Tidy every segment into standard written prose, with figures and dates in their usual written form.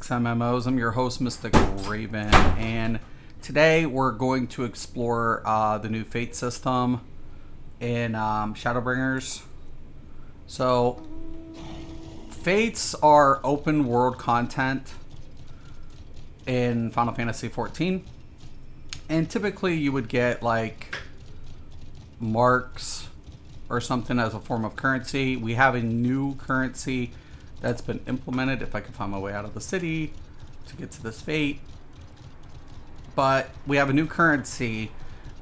Mystics MMOs. I'm your host, Mystic Raven, and today we're going to explore the new Fate system in Shadowbringers. So, Fates are open world content in Final Fantasy XIV, and typically you would get like marks or something as a form of currency. We have a new currency that's been implemented, if I can find my way out of the city to get to this fate. But we have a new currency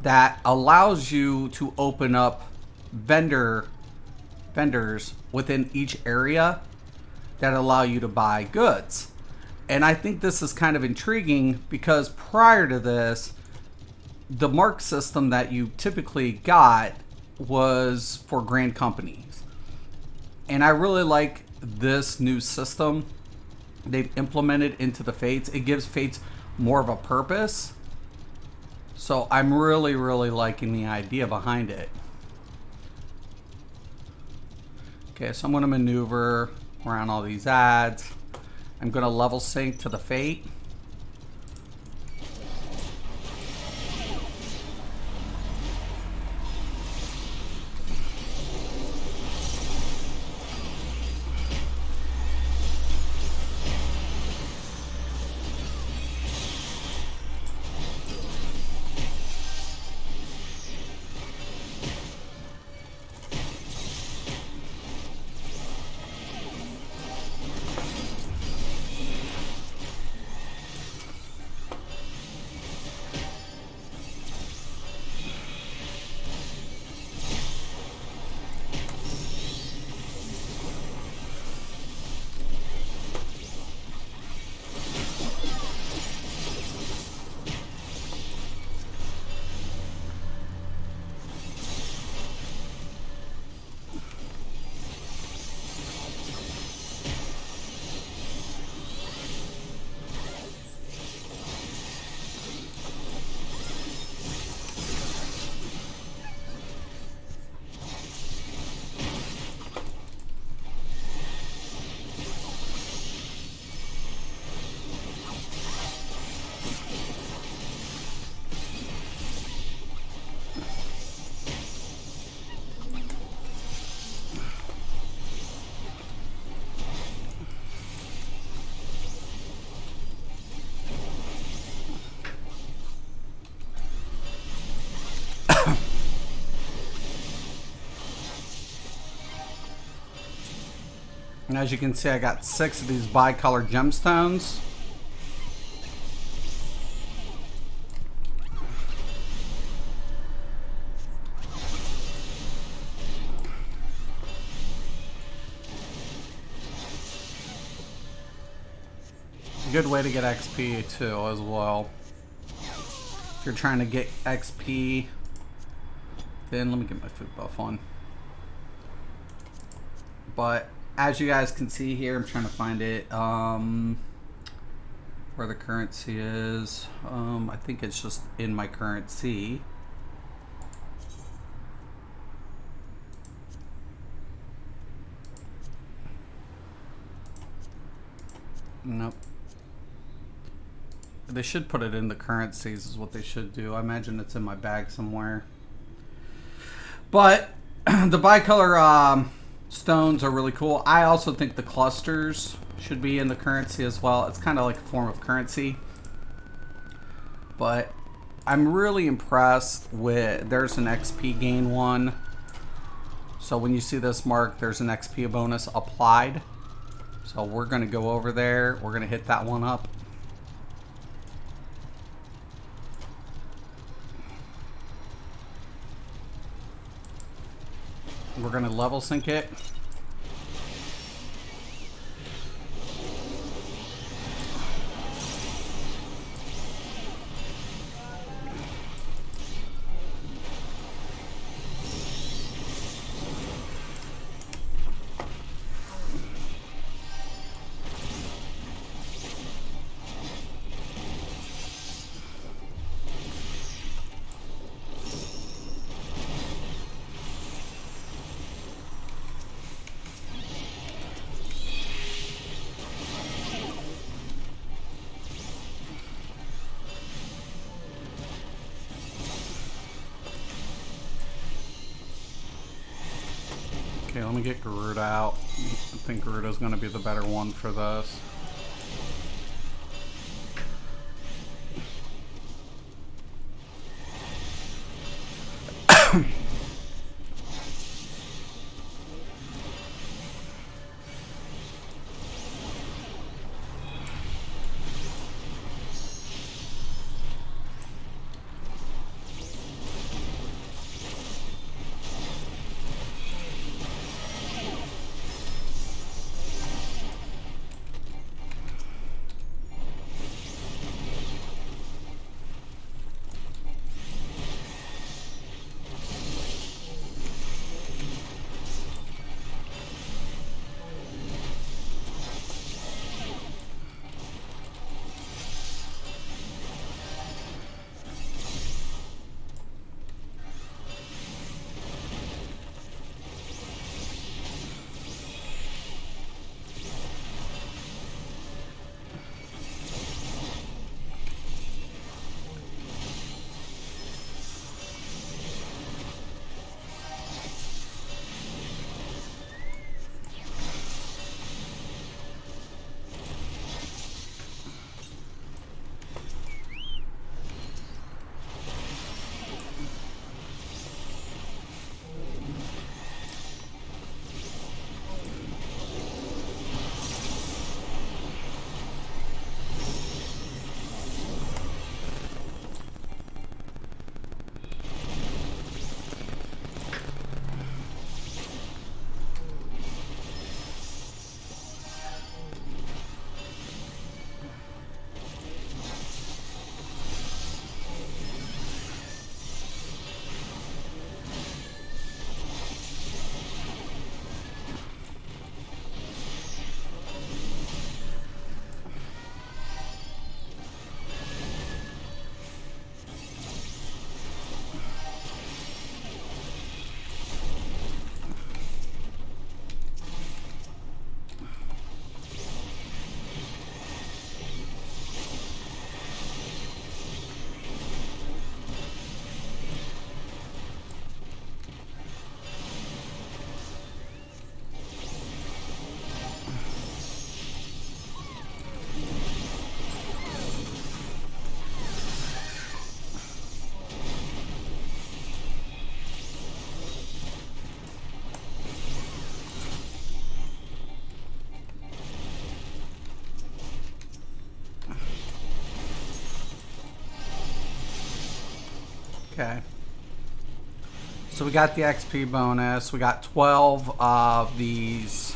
that allows you to open up vendors within each area that allow you to buy goods. And I think this is kind of intriguing because prior to this, the mark system that you typically got was for grand companies. And I really like this new system they've implemented into the Fates. It gives Fates more of a purpose. So I'm really liking the idea behind it. Okay, so I'm going to maneuver around all these ads. I'm going to level sync to the Fate. And as you can see, I got 6 of these bi-colored gemstones. Good way to get XP too, as well. If you're trying to get XP, then let me get my food buff on. But as you guys can see here, I'm trying to find it, where the currency is. I think it's just in my currency. Nope. They should put it in the currencies is what they should do. I imagine it's in my bag somewhere. But the bicolor stones are really cool. I also think the clusters should be in the currency as well. It's kind of like a form of currency. But I'm really impressed with, there's an XP gain one. So when you see this mark, there's an XP bonus applied. So we're going to go over there. We're going to hit that one up. We're going to level sync it. let me get Garuda out. I think Garuda's going to be the better one for this. Okay. So we got the XP bonus. We got 12 of these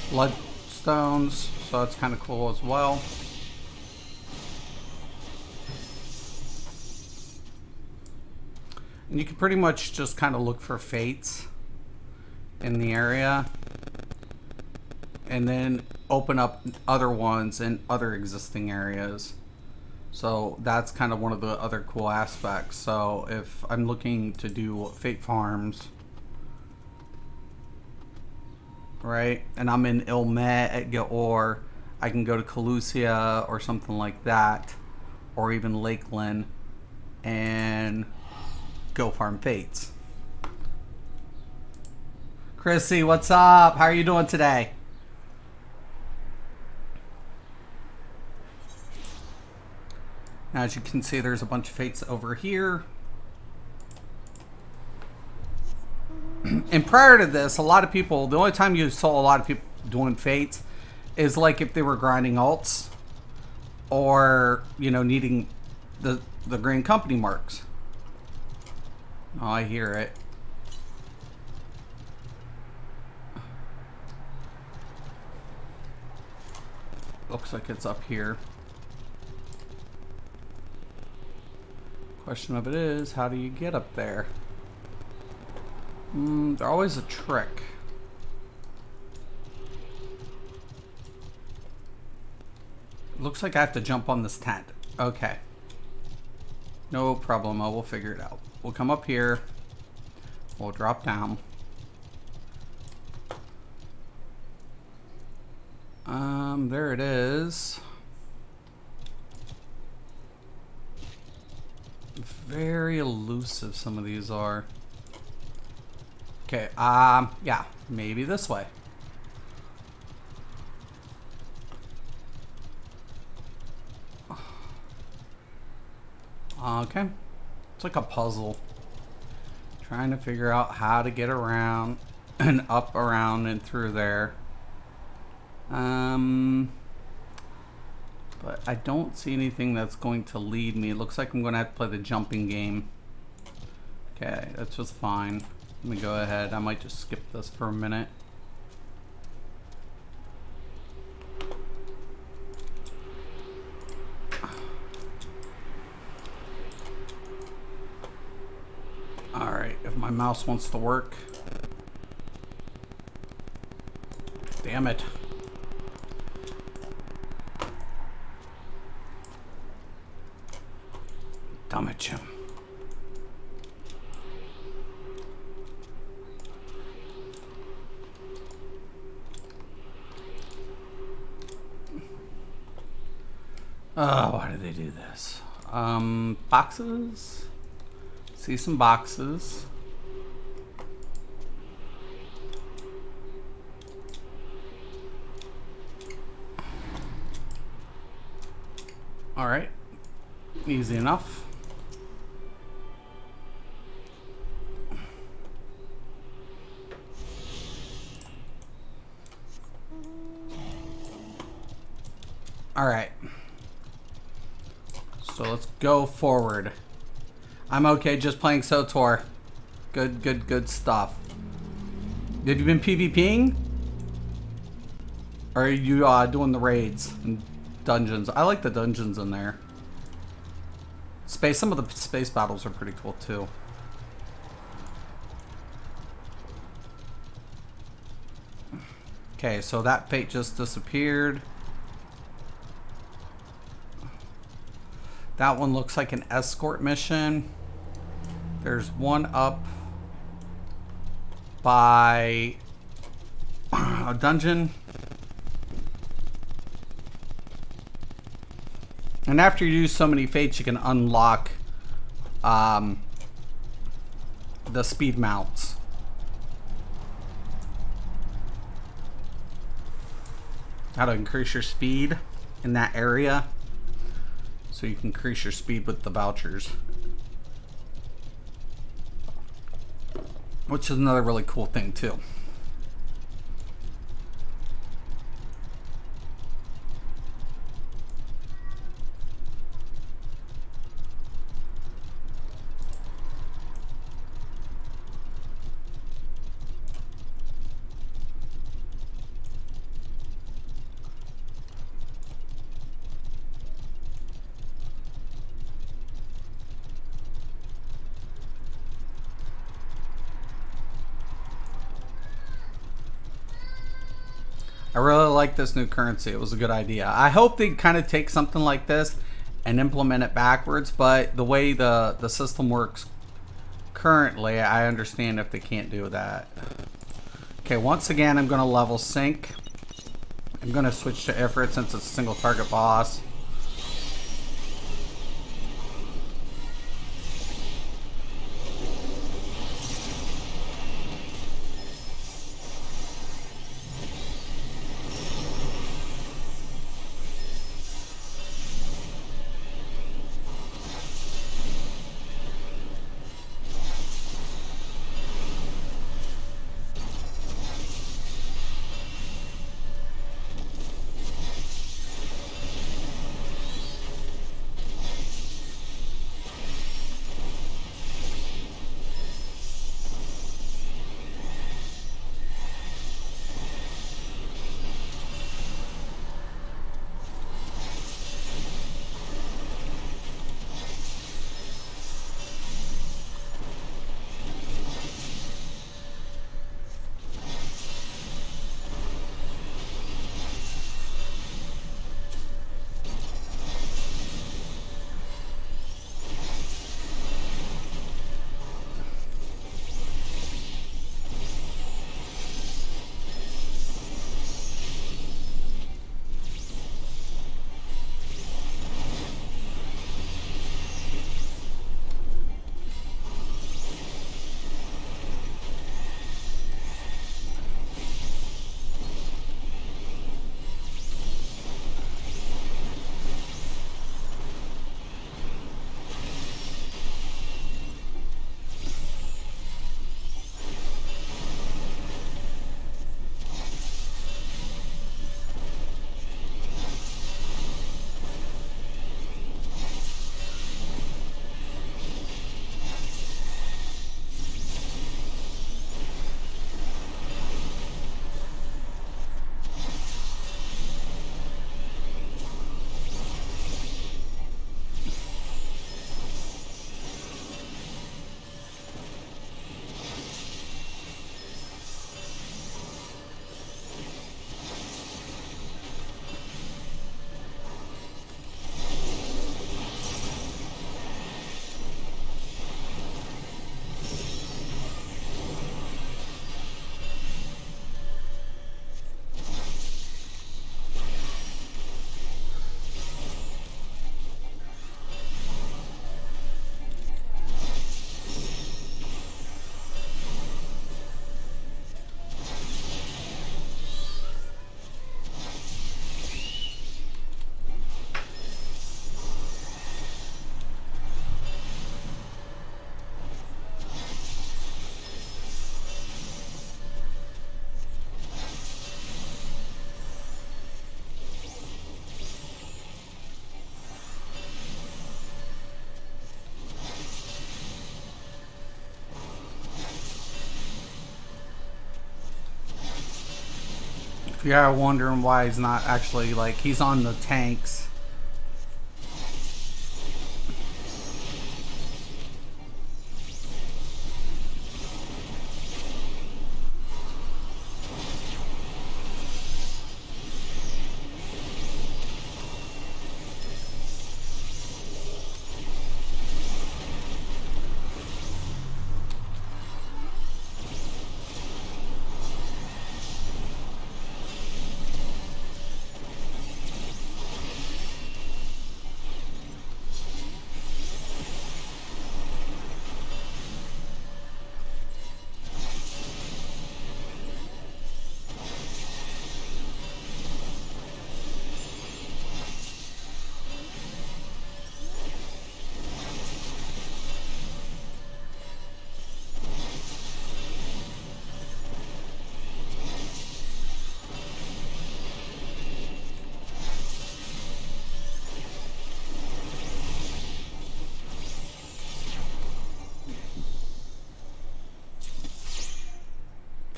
bloodstones, so that's kind of cool as well. And you can pretty much just kind of look for fates in the area and then open up other ones in other existing areas. So that's kind of one of the other cool aspects. So if I'm looking to do fate farms, right, and I'm in Ilmet at Geor, I can go to Calusia or something like that, or even Lakeland, and go farm fates. Chrissy, what's up? How are you doing today? Now, as you can see, there's a bunch of fates over here. And prior to this, a lot of people, the only time you saw a lot of people doing fates is like if they were grinding alts or, you know, needing the green company marks. Oh, I hear it. Looks like it's up here. Question of it is, how do you get up there? There's always a trick. Looks like I have to jump on this tent. Okay. No problem. We'll figure it out. We'll come up here. We'll drop down. There it is. Very elusive some of these are. Okay, yeah, maybe this way. Okay. It's like a puzzle. Trying to figure out how to get around and up, around, and through there. But I don't see anything that's going to lead me. It looks like I'm going to have to play the jumping game. Okay, that's just fine. Let me go ahead. I might just skip this for a minute. Alright, if my mouse wants to work. Damn it. Damn it, Jim. Oh, why did they do this? Boxes? See some boxes. All right. Easy enough. All right. So let's go forward. I'm okay just playing SOTOR. Good stuff. Have you been PvPing? Or are you doing the raids and dungeons? I like the dungeons in there. Some of the space battles are pretty cool too. Okay, so that fate just disappeared. That one looks like an escort mission. There's one up by a dungeon. And after you use so many fates, you can unlock the speed mounts. How to increase your speed in that area. So you can increase your speed with the vouchers. Which is another really cool thing too. I really like this new currency. It was a good idea. I hope they kind of take something like this and implement it backwards, but the way the system works currently, I understand if they can't do that. Okay, once again, I'm going to level sync. I'm going to switch to Ifrit since it's a single target boss. Yeah, wondering why he's not actually, like, he's on the tanks.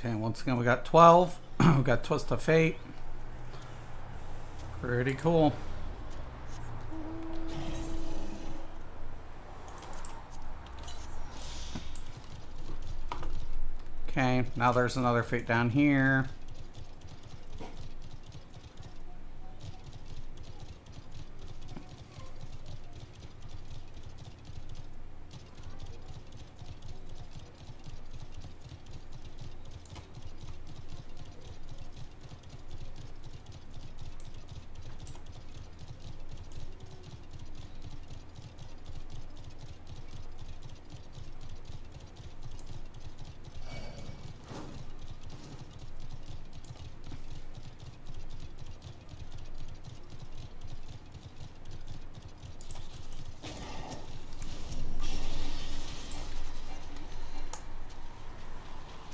Okay, once again, we got 12. We got Twist of Fate. Pretty cool. Okay, now there's another Fate down here.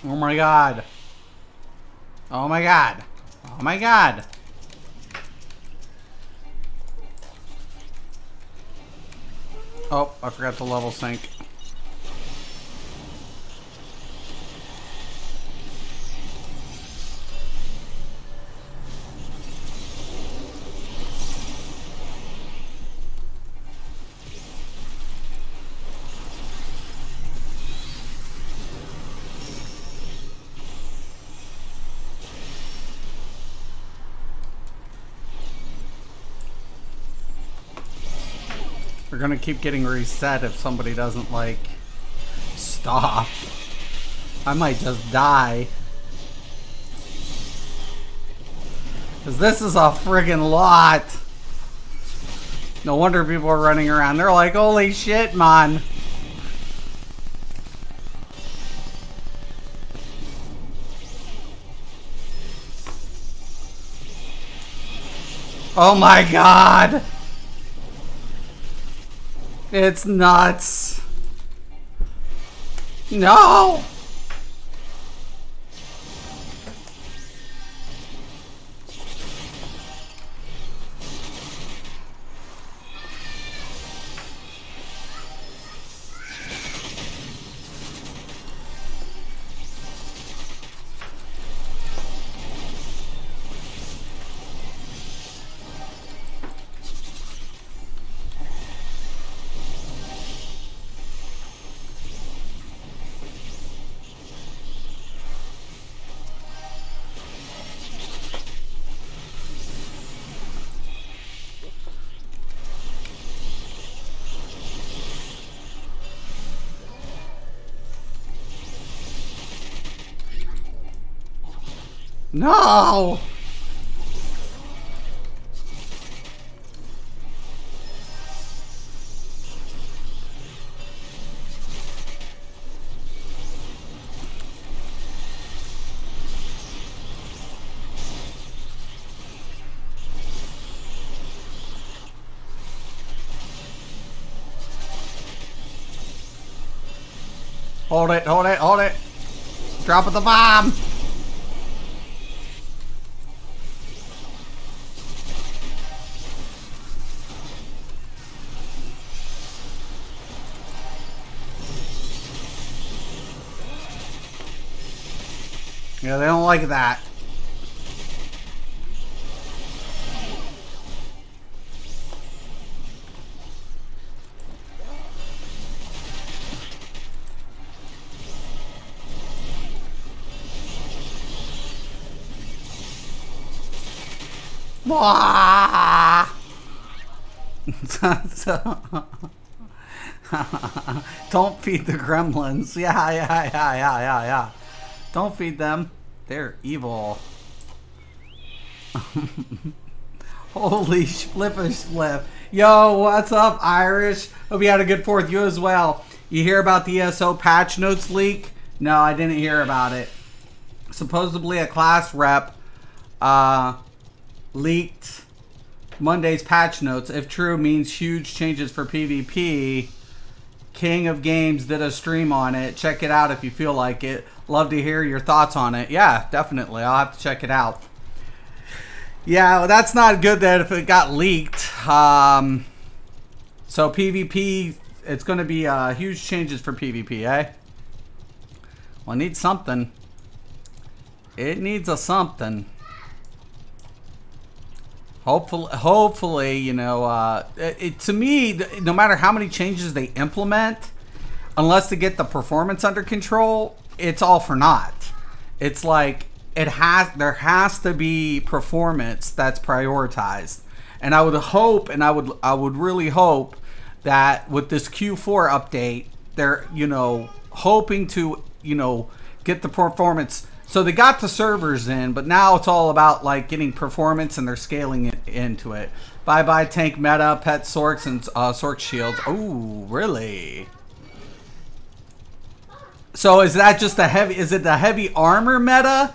Oh my god. Oh my god. Oh my god. Oh, I forgot the level sync. We're gonna keep getting reset if somebody doesn't, like, stop. I might just die. Because this is a friggin' lot. No wonder people are running around. They're like, holy shit, man. Oh my god. It's nuts. No. No! Hold it, hold it, hold it! Drop the bomb! Yeah, they don't like that. Wah! Don't feed the gremlins. Yeah. Don't feed them. They're evil. Holy spliff. Yo, what's up, Irish? Hope you had a good 4th. You as well. You hear about the ESO patch notes leak? No, I didn't hear about it. Supposedly a class rep leaked Monday's patch notes. If true, means huge changes for PvP. King of Games did a stream on it. Check it out if you feel like it. Love to hear your thoughts on it. Yeah, definitely. I'll have to check it out. Yeah, well, that's not good that if it got leaked. So PvP, it's going to be huge changes for PvP, eh? Well, it needs something. It needs a something. Hopefully, you know, to me, no matter how many changes they implement, unless they get the performance under control, it's all for naught. It's like there has to be performance that's prioritized, and I would hope, and I would really hope that with this Q4 update, they're, you know, hoping to, you know, get the performance. So they got the servers in, but now it's all about like getting performance, and they're scaling it into it. Bye tank meta, pet sorks, and sork shields. Oh, really? So is that just the heavy? Is it the heavy armor meta,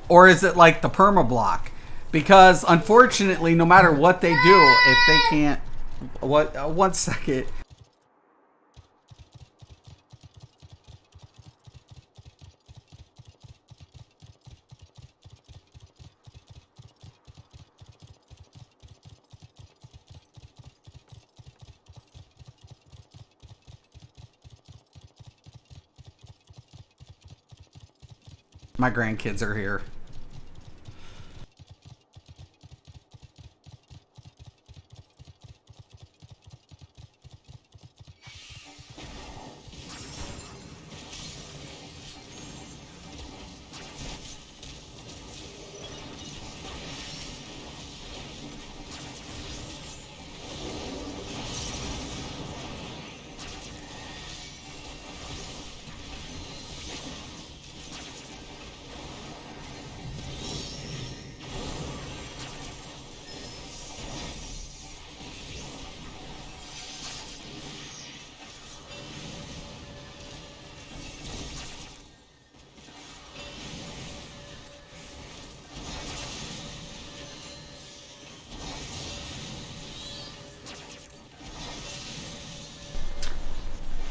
or is it like the perma block? Because unfortunately, no matter what they do, if they can't, one second. My grandkids are here.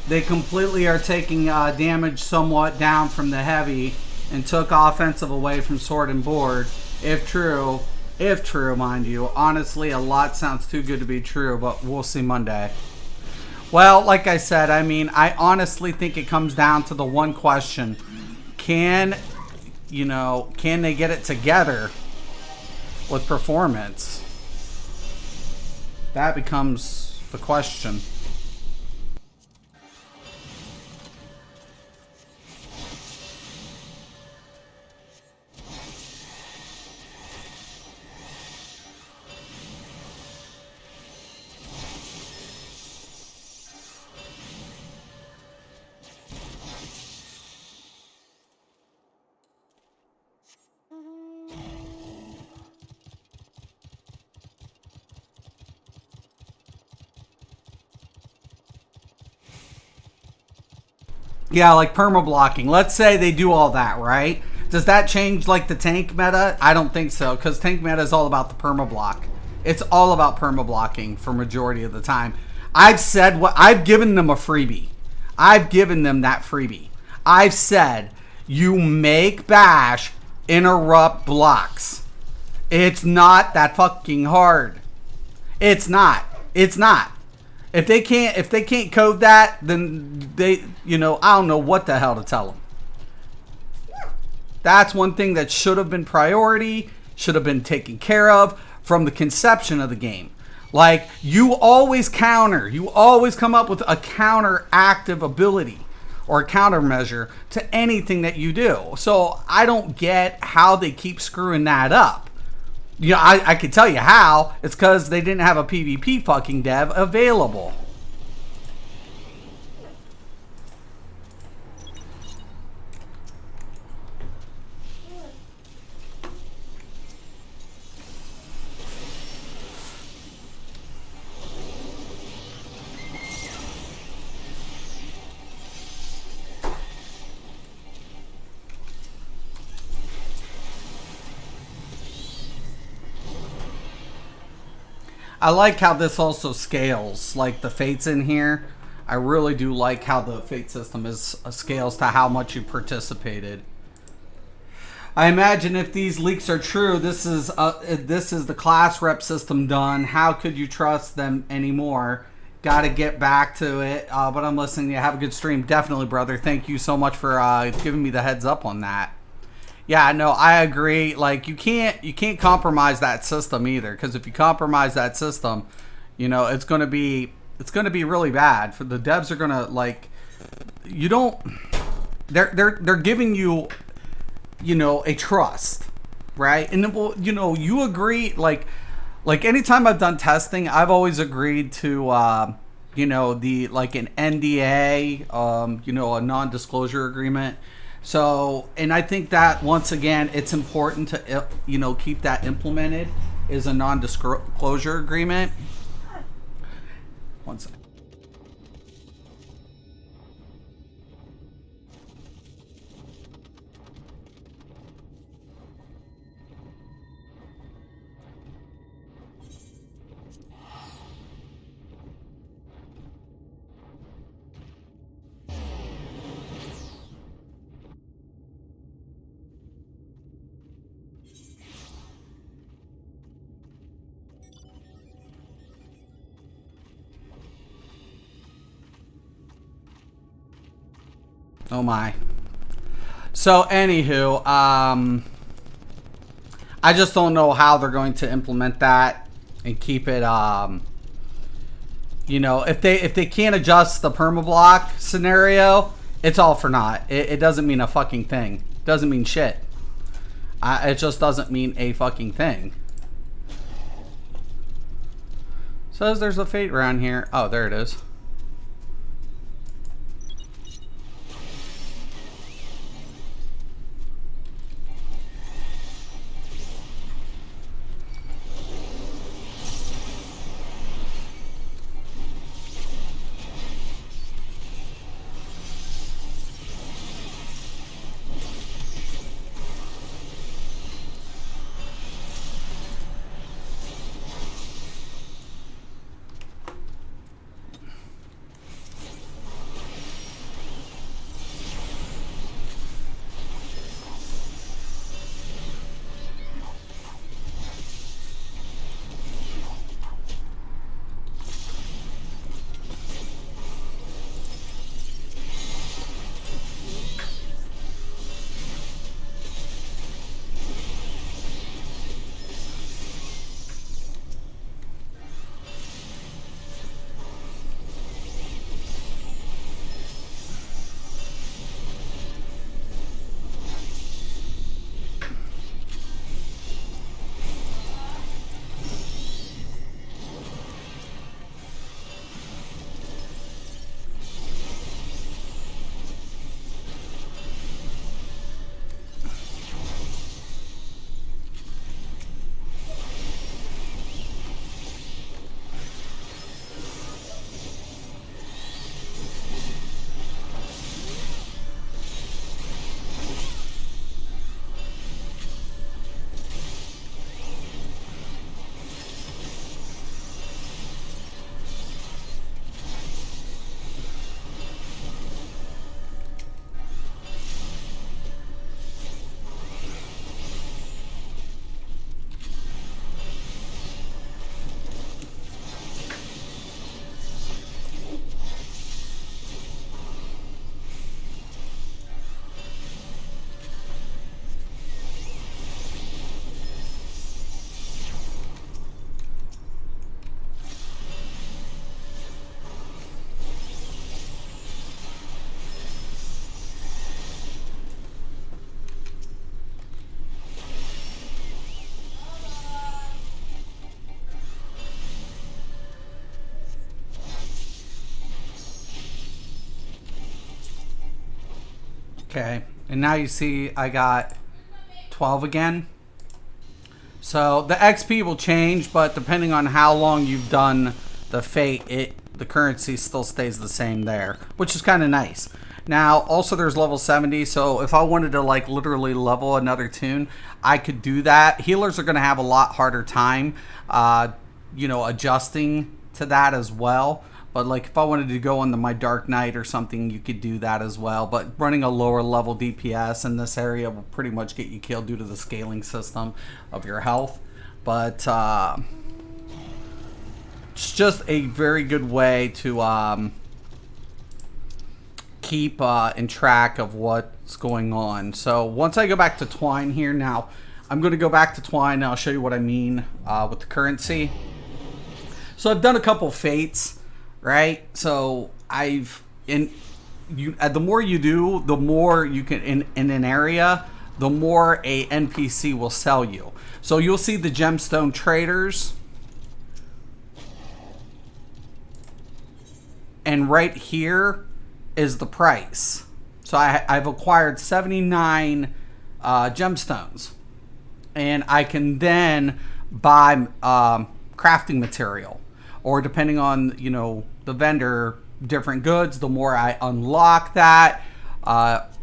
They completely are taking damage somewhat down from the heavy and took offensive away from sword and board. If true, mind you. Honestly, a lot sounds too good to be true, but we'll see Monday. Well, like I said, I mean, I honestly think it comes down to the one question. Can they get it together with performance? That becomes the question. Yeah, like perma blocking. Let's say they do all that, right? Does that change like the tank meta? I don't think so, because tank meta is all about the perma block. It's all about perma blocking for majority of the time. I've given them a freebie. I've given them that freebie. I've said you make bash interrupt blocks. It's not that fucking hard. It's not. If they can't code that, then I don't know what the hell to tell them. That's one thing that should have been priority, should have been taken care of from the conception of the game. Like, you always come up with a counteractive ability or a countermeasure to anything that you do. So I don't get how they keep screwing that up. You know, I can tell you how. It's because they didn't have a PvP fucking dev available. I like how this also scales, like the fates in here. I really do like how the fate system is scales to how much you participated. I imagine if these leaks are true, this is the class rep system done. How could you trust them anymore? Got to get back to it. But I'm listening. You have a good stream, definitely, brother. Thank you so much for giving me the heads up on that. Yeah, no, I agree. Like you can't compromise that system either, because if you compromise that system, you know it's gonna be really bad. For the devs are gonna like, you don't. They're giving you, you know, a trust, right? And well, you know, you agree. Like anytime I've done testing, I've always agreed to, you know, the like an NDA, you know, a non-disclosure agreement. So, and I think that once again, it's important to, you know, keep that implemented is a non-disclosure agreement. One second. Oh my. So anywho, I just don't know how they're going to implement that and keep it, you know, if they can't adjust the permablock scenario, it's all for naught. It doesn't mean a fucking thing. It doesn't mean shit. It just doesn't mean a fucking thing. Says there's a fate around here. Oh, there it is. Okay, and now you see I got 12 again. So the XP will change, but depending on how long you've done the fate, the currency still stays the same there, which is kind of nice. Now, also there's level 70, so if I wanted to like literally level another tune, I could do that. Healers are going to have a lot harder time, adjusting to that as well. But like if I wanted to go on my Dark Knight or something, you could do that as well. But running a lower level DPS in this area will pretty much get you killed due to the scaling system of your health. But it's just a very good way to keep in track of what's going on. So once I go back to Twine here, now I'm going to go back to Twine and I'll show you what I mean with the currency. So I've done a couple fates. Right, so the more you do, the more you can in an area, the more a NPC will sell you. So you'll see the gemstone traders, and right here is the price. So I've acquired 79 gemstones, and I can then buy crafting material, or depending on the vendor, different goods. The more I unlock that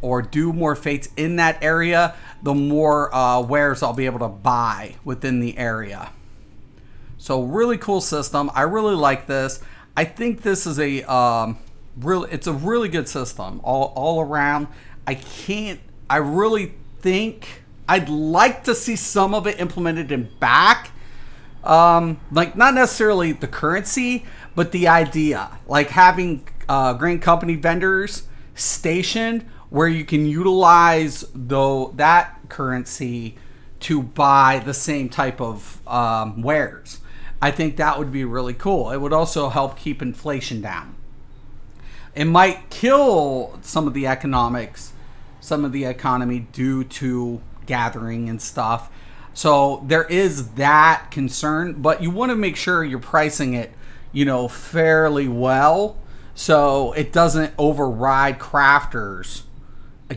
or do more fates in that area, the more wares I'll be able to buy within the area. So really cool system. I really like this. I think this is it's a really good system all around. I really think I'd like to see some of it implemented in back. Like not necessarily the currency, but the idea, like having grain company vendors stationed where you can utilize that currency to buy the same type of wares. I think that would be really cool. It would also help keep inflation down. It might kill some of the economy due to gathering and stuff. So there is that concern, but you want to make sure you're pricing it, fairly well, so it doesn't override crafters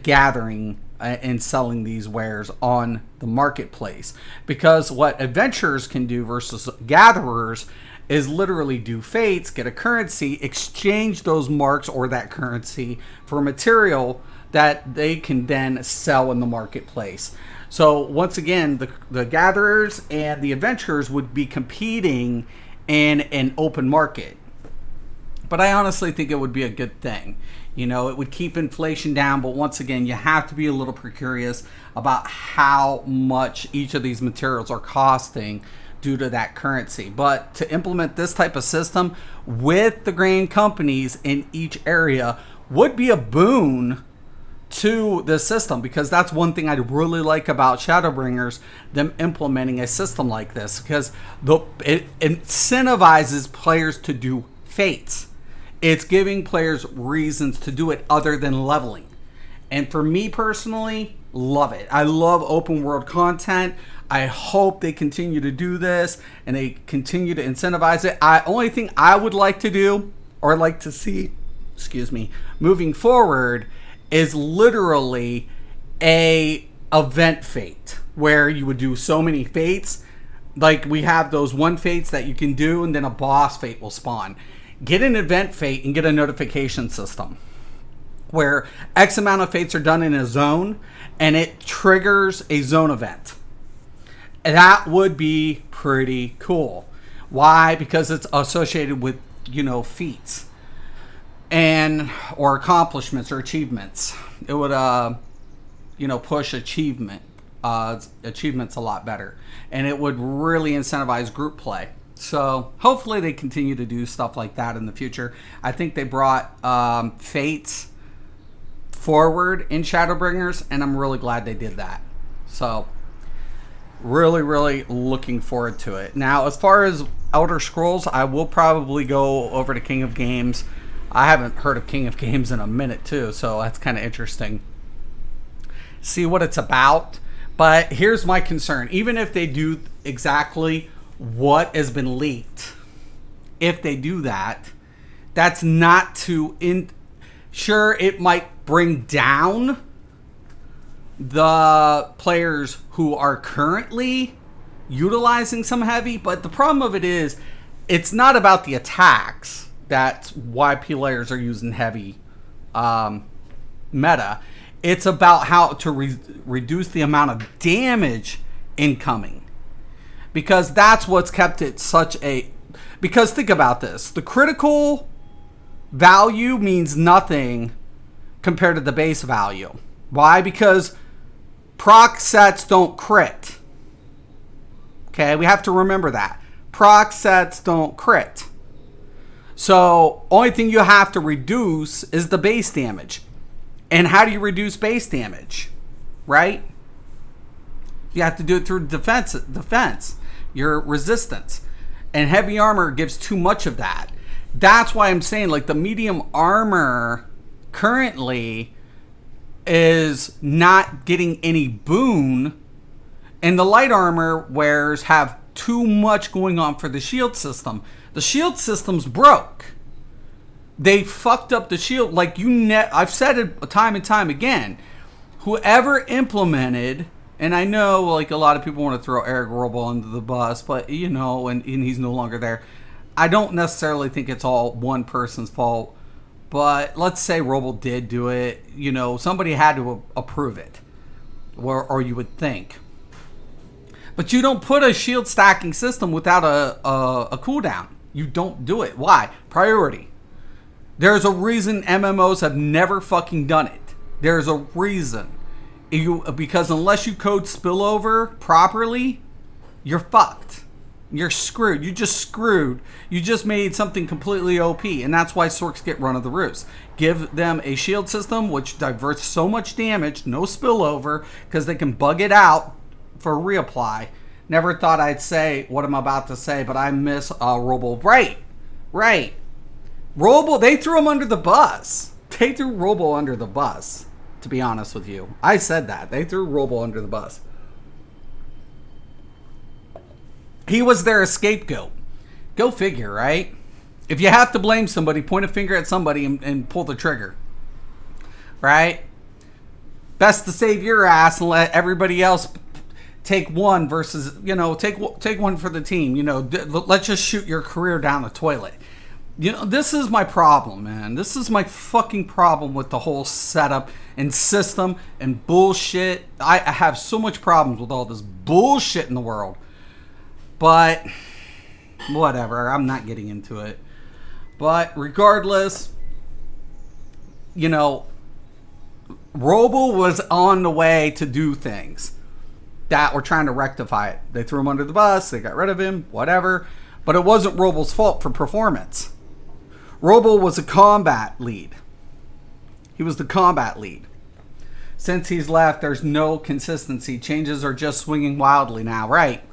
gathering and selling these wares on the marketplace. Because what adventurers can do versus gatherers is literally do fates, get a currency, exchange those marks or that currency for material that they can then sell in the marketplace. So once again, the gatherers and the adventurers would be competing in an open market. But I honestly think it would be a good thing. It would keep inflation down, but once again, you have to be a little curious about how much each of these materials are costing due to that currency. But to implement this type of system with the grain companies in each area would be a boon to the system, because that's one thing I really like about Shadowbringers, them implementing a system like this, because it incentivizes players to do fates. It's giving players reasons to do it other than leveling. And for me personally, love it. I love open world content. I hope they continue to do this and they continue to incentivize it. Only thing I would like to do, or like to see, moving forward, is literally a event fate where you would do so many fates. Like we have those one fates that you can do, and then a boss fate will spawn. Get an event fate and get a notification system where X amount of fates are done in a zone and it triggers a zone event. That would be pretty cool. Why? Because it's associated with, feats or accomplishments or achievements. It would push achievements a lot better, and it would really incentivize group play. So hopefully they continue to do stuff like that in the future. I think they brought fates forward in Shadowbringers, and I'm really glad they did that. So really looking forward to it. Now, as far as Elder Scrolls, I will probably go over to King of Games. I haven't heard of King of Games in a minute too, so that's kind of interesting. See what it's about. But here's my concern. Even if they do exactly what has been leaked, if they do that, that's not sure, it might bring down the players who are currently utilizing some heavy, but the problem of it is it's not about the attacks. That's why players are using heavy meta. It's about how to reduce the amount of damage incoming, because that's what's kept it such a... Because think about this, the critical value means nothing compared to the base value. Why? Because proc sets don't crit. Okay, we have to remember that. Proc sets don't crit. So, only thing you have to reduce is the base damage. And how do you reduce base damage? Right? You have to do it through defense, your resistance. And heavy armor gives too much of that. That's why I'm saying, like, the medium armor currently is not getting any boon, and the light armor wearers have too much going on for the shield system. The shield system's broke. They fucked up the shield. Like, I've said it time and time again. Whoever implemented, and I know, like, a lot of people want to throw Eric Roble under the bus, but, you know, and he's no longer there. I don't necessarily think it's all one person's fault, but let's say Roble did do it. You know, somebody had to approve it, or you would think. But you don't put a shield stacking system without a cooldown. You don't do it. Why? Priority. There's a reason MMOs have never fucking done it. There's a reason. Because unless you code spillover properly, you're fucked. You're screwed. You just screwed. You just made something completely OP. And that's why Sorks get run of the roost. Give them a shield system which diverts so much damage, no spillover, because they can bug it out for reapply. Never thought I'd say what I'm about to say, but I miss Roble. Right. Roble, they threw him under the bus. They threw Roble under the bus, to be honest with you. I said that. They threw Roble under the bus. He was their scapegoat. Go figure, right? If you have to blame somebody, point a finger at somebody and pull the trigger. Right? Best to save your ass and let everybody else take one versus, you know, take one for the team. You know, let's just shoot your career down the toilet. You know, this is my problem, man. This is my fucking problem with the whole setup and system and bullshit. I have so much problems with all this bullshit in the world. But whatever, I'm not getting into it. But regardless, you know, Roble was on the way to do things that were trying to rectify it. They threw him under the bus, they got rid of him, whatever. But it wasn't Roble's fault for performance. Roble was a combat lead. He was the combat lead. Since he's left, there's no consistency. Changes are just swinging wildly now, right?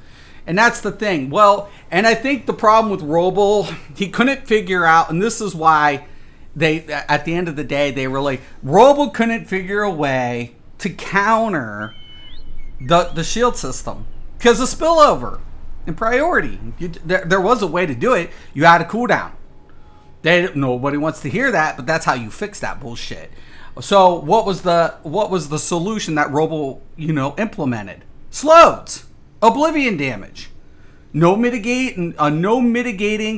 And that's the thing. Well, and I think the problem with Roble, he couldn't figure out, and this is why they, at the end of the day, they were like, Roble couldn't figure a way to counter the shield system because of spillover and priority. There was a way to do it. You had a cooldown. Nobody wants to hear that, but that's how you fix that bullshit. So what was the solution that Roble, you know, implemented? Slows. Oblivion damage. No mitigating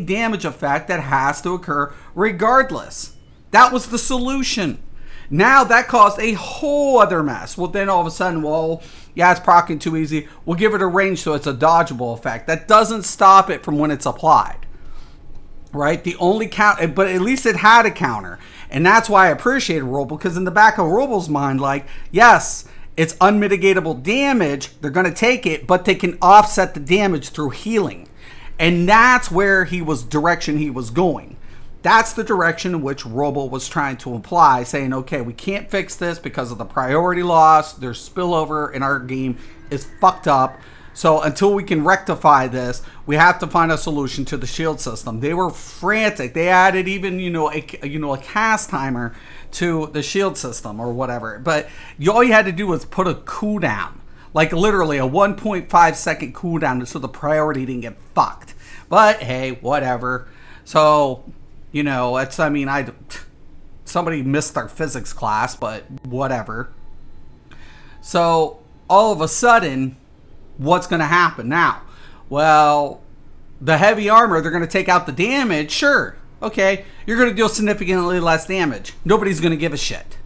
damage effect that has to occur regardless. That was the solution. Now that caused a whole other mess. Well, then all of a sudden, well, yeah, it's proccing too easy. We'll give it a range so it's a dodgeable effect. That doesn't stop it from when it's applied. Right? The only count, but at least it had a counter. And that's why I appreciated Roble, because in the back of Roble's mind, like, yes, it's unmitigatable damage. They're going to take it, but they can offset the damage through healing. And that's where direction he was going. That's the direction in which Roble was trying to apply, saying, okay, we can't fix this because of the priority loss. There's spillover in our game. It's fucked up. So until we can rectify this, we have to find a solution to the shield system. They were frantic. They added even, a cast timer to the shield system or whatever. But all you had to do was put a cooldown, like literally a 1.5 second cooldown, so the priority didn't get fucked. But hey, whatever. So, somebody missed their physics class, but whatever. So all of a sudden, what's going to happen now? Well, the heavy armor, they're going to take out the damage. Sure. Okay. You're going to deal significantly less damage. Nobody's going to give a shit.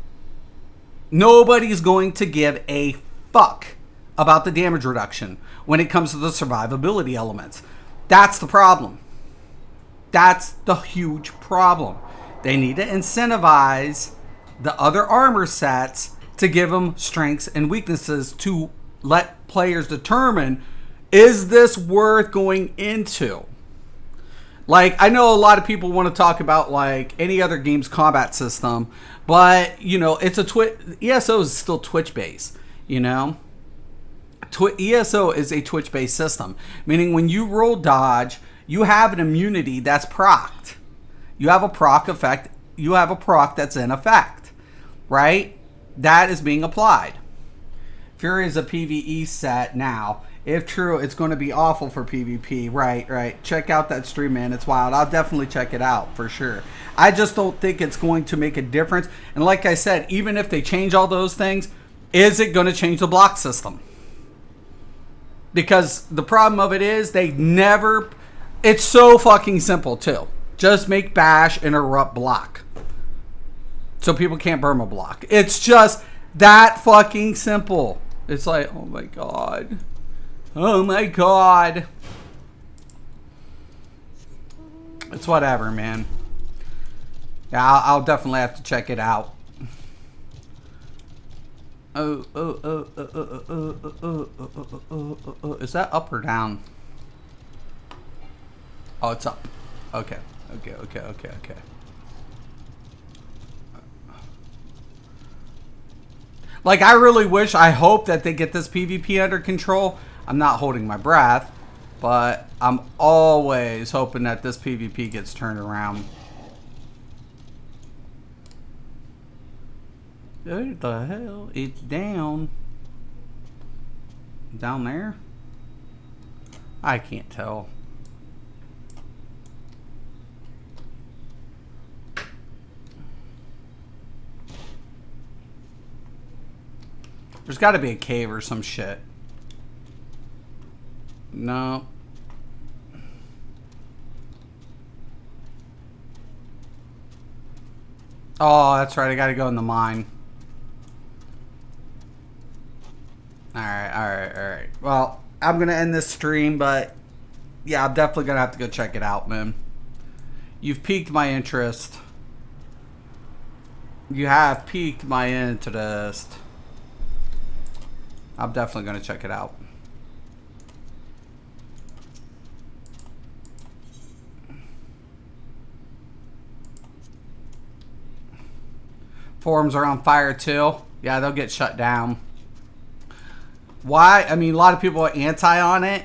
Nobody's going to give a fuck about the damage reduction when it comes to the survivability elements. That's the problem. That's the huge problem. They need to incentivize the other armor sets to give them strengths and weaknesses to let players determine, is this worth going into? Like, I know a lot of people want to talk about like any other game's combat system, but you know, it's a ESO is still Twitch based, you know? ESO is a Twitch based system, meaning when you roll dodge, you have an immunity that's procced. You have a proc effect, you have a proc that's in effect, right? That is being applied. Fury is a PvE set now. If true, it's going to be awful for PvP. Right. Check out that stream, man. It's wild. I'll definitely check it out for sure. I just don't think it's going to make a difference. And like I said, even if they change all those things, is it going to change the block system? Because the problem of it is they never... It's so fucking simple, too. Just make bash interrupt block. So people can't Burma block. It's just that fucking simple. It's like, oh my god. Oh my god. It's whatever, man. Yeah, I'll definitely have to check it out. Is that up or down? Oh, it's up. Okay. Like, I really wish, I hope that they get this PvP under control. I'm not holding my breath, but I'm always hoping that this PvP gets turned around. What the hell? It's down. Down there? I can't tell. There's got to be a cave or some shit. No. Oh, that's right. I got to go in the mine. Alright. Well, I'm going to end this stream, but yeah, I'm definitely going to have to go check it out, man. You've piqued my interest. You have piqued my interest. I'm definitely going to check it out. Forums are on fire too. Yeah, they'll get shut down. Why? I mean, a lot of people are anti on it.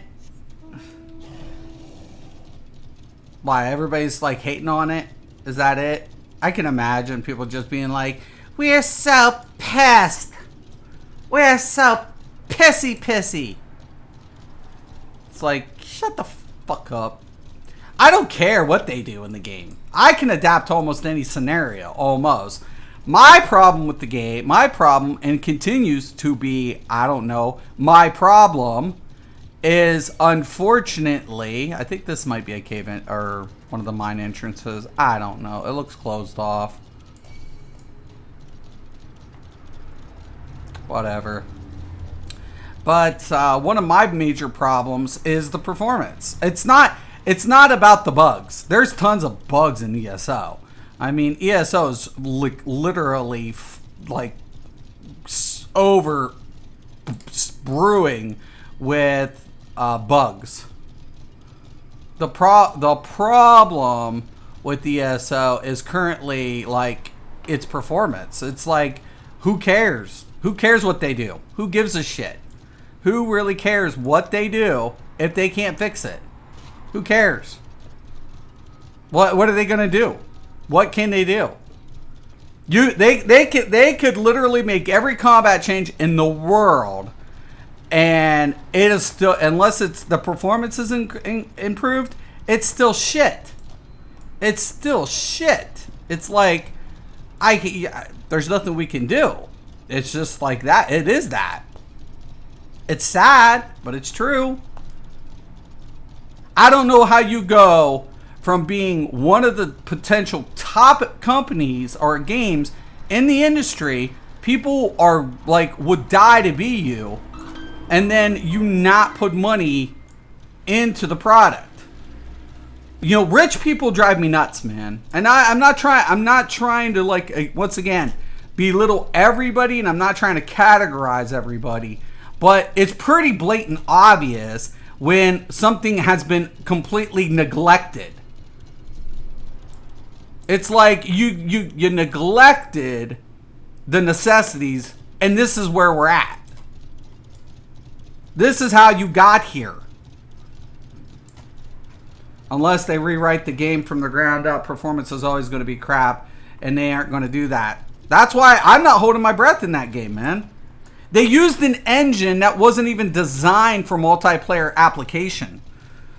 Why? Everybody's like hating on it? Is that it? I can imagine people just being like, we're so pissed. We're so pissy. It's like, shut the fuck up. I don't care what they do in the game. I can adapt to almost any scenario, almost. My problem with the game, and continues to be, I don't know, my problem is, unfortunately, I think this might be a cave in, or one of the mine entrances. I don't know. It looks closed off. Whatever. But one of my major problems is the performance. It's not about the bugs. There's tons of bugs in ESO. I mean, ESO is literally like over brewing with bugs. The problem with ESO is currently like its performance. It's like, who cares? Who cares what they do? Who gives a shit? Who really cares what they do if they can't fix it? Who cares? What are they gonna do? What can they do? They could literally make every combat change in the world, and it is still, unless it's the performance is improved, it's still shit. It's still shit. It's like there's nothing we can do. It's just like that. It is that. It's sad, but it's true. I don't know how you go from being one of the potential top companies or games in the industry, people are like would die to be you, and then you not put money into the product. You know, rich people drive me nuts, man. And I'm not trying to like once again belittle everybody, and I'm not trying to categorize everybody, but it's pretty blatant obvious when something has been completely neglected. It's like you neglected the necessities, and this is where we're at. This is how you got here. Unless they rewrite the game from the ground up, performance is always going to be crap, and they aren't going to do that. That's why I'm not holding my breath in that game, man. They used an engine that wasn't even designed for multiplayer application.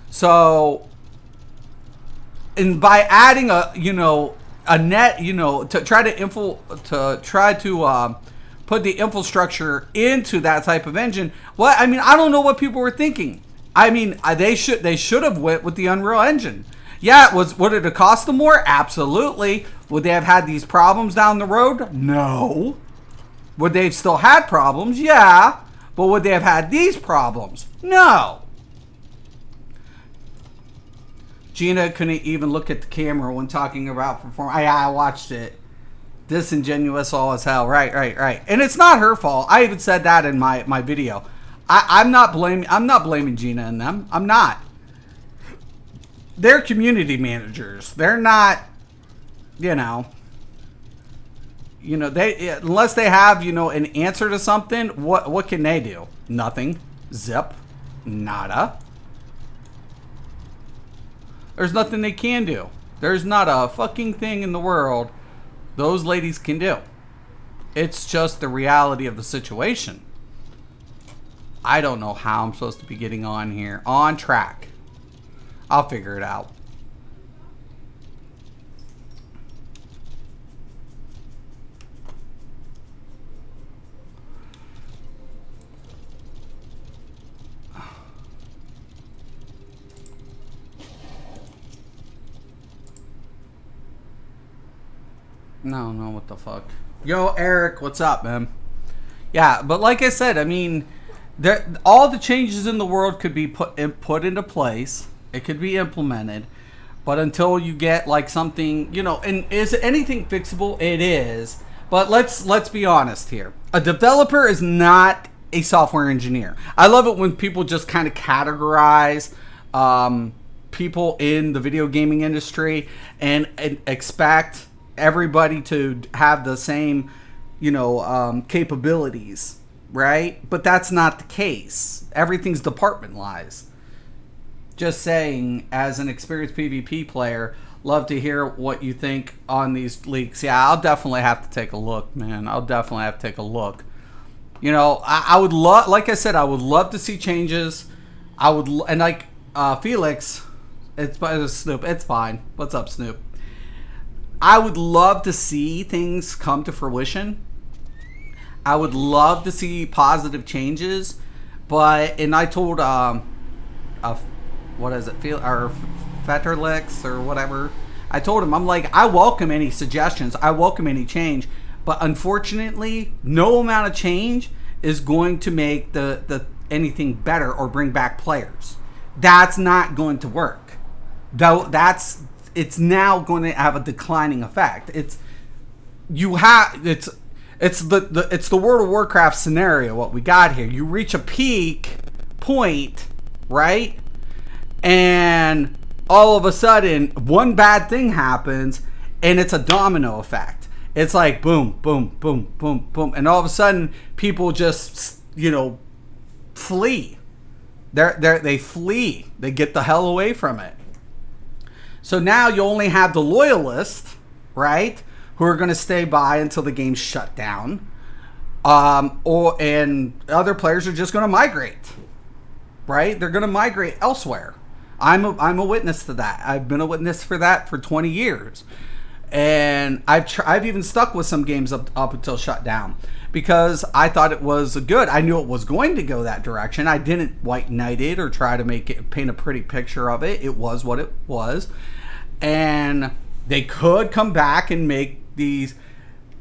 So, and by adding a net, to try to put the infrastructure into that type of engine. Well, I mean, I don't know what people were thinking. I mean, they should have went with the Unreal Engine. Yeah, would it have cost them more? Absolutely. Would they have had these problems down the road? No. Would they have still had problems? Yeah. But would they have had these problems? No. Gina couldn't even look at the camera when talking about performance. I watched it. Disingenuous all as hell. Right. And it's not her fault. I even said that in my video. I'm not blaming Gina and them. I'm not. They're community managers. They're not, they unless they have, an answer to something, what can they do? Nothing. Zip. Nada. There's nothing they can do. There's not a fucking thing in the world those ladies can do. It's just the reality of the situation. I don't know how I'm supposed to be getting on here. On track. I'll figure it out. No, what the fuck. Yo, Eric, what's up, man? Yeah, but like I said, I mean, all the changes in the world could be put into place. It could be implemented. But until you get like something, and is anything fixable? It is. But let's be honest here. A developer is not a software engineer. I love it when people just kind of categorize people in the video gaming industry and expect everybody to have the same, capabilities, right? But that's not the case. Everything's departmentalized. Just saying, as an experienced PvP player, love to hear what you think on these leaks. Yeah, I'll definitely have to take a look, man. I'll definitely have to take a look. I would love, like I said, I would love to see changes. And like Felix, it's Snoop. It's fine. What's up, Snoop? I would love to see things come to fruition. I would love to see positive changes, and I told what is it, or Fetterlix or whatever. I told him, I'm like, I welcome any suggestions. I welcome any change, but unfortunately, no amount of change is going to make the anything better or bring back players. That's not going to work. Though it's now going to have a declining effect. It's the World of Warcraft scenario. What we got here, you reach a peak point, right? And all of a sudden, one bad thing happens, and it's a domino effect. It's like boom, boom, boom, boom, boom, and all of a sudden, people just flee. They flee. They get the hell away from it. So now you only have the loyalists, right, who are going to stay by until the game's shut down, and other players are just going to migrate, right? They're going to migrate elsewhere. I'm a witness to that. I've been a witness for that for 20 years. And I've even stuck with some games up until shut down because I thought it was good. I knew it was going to go that direction. I didn't white knight it or try to paint a pretty picture of it. It was what it was. And they could come back and make these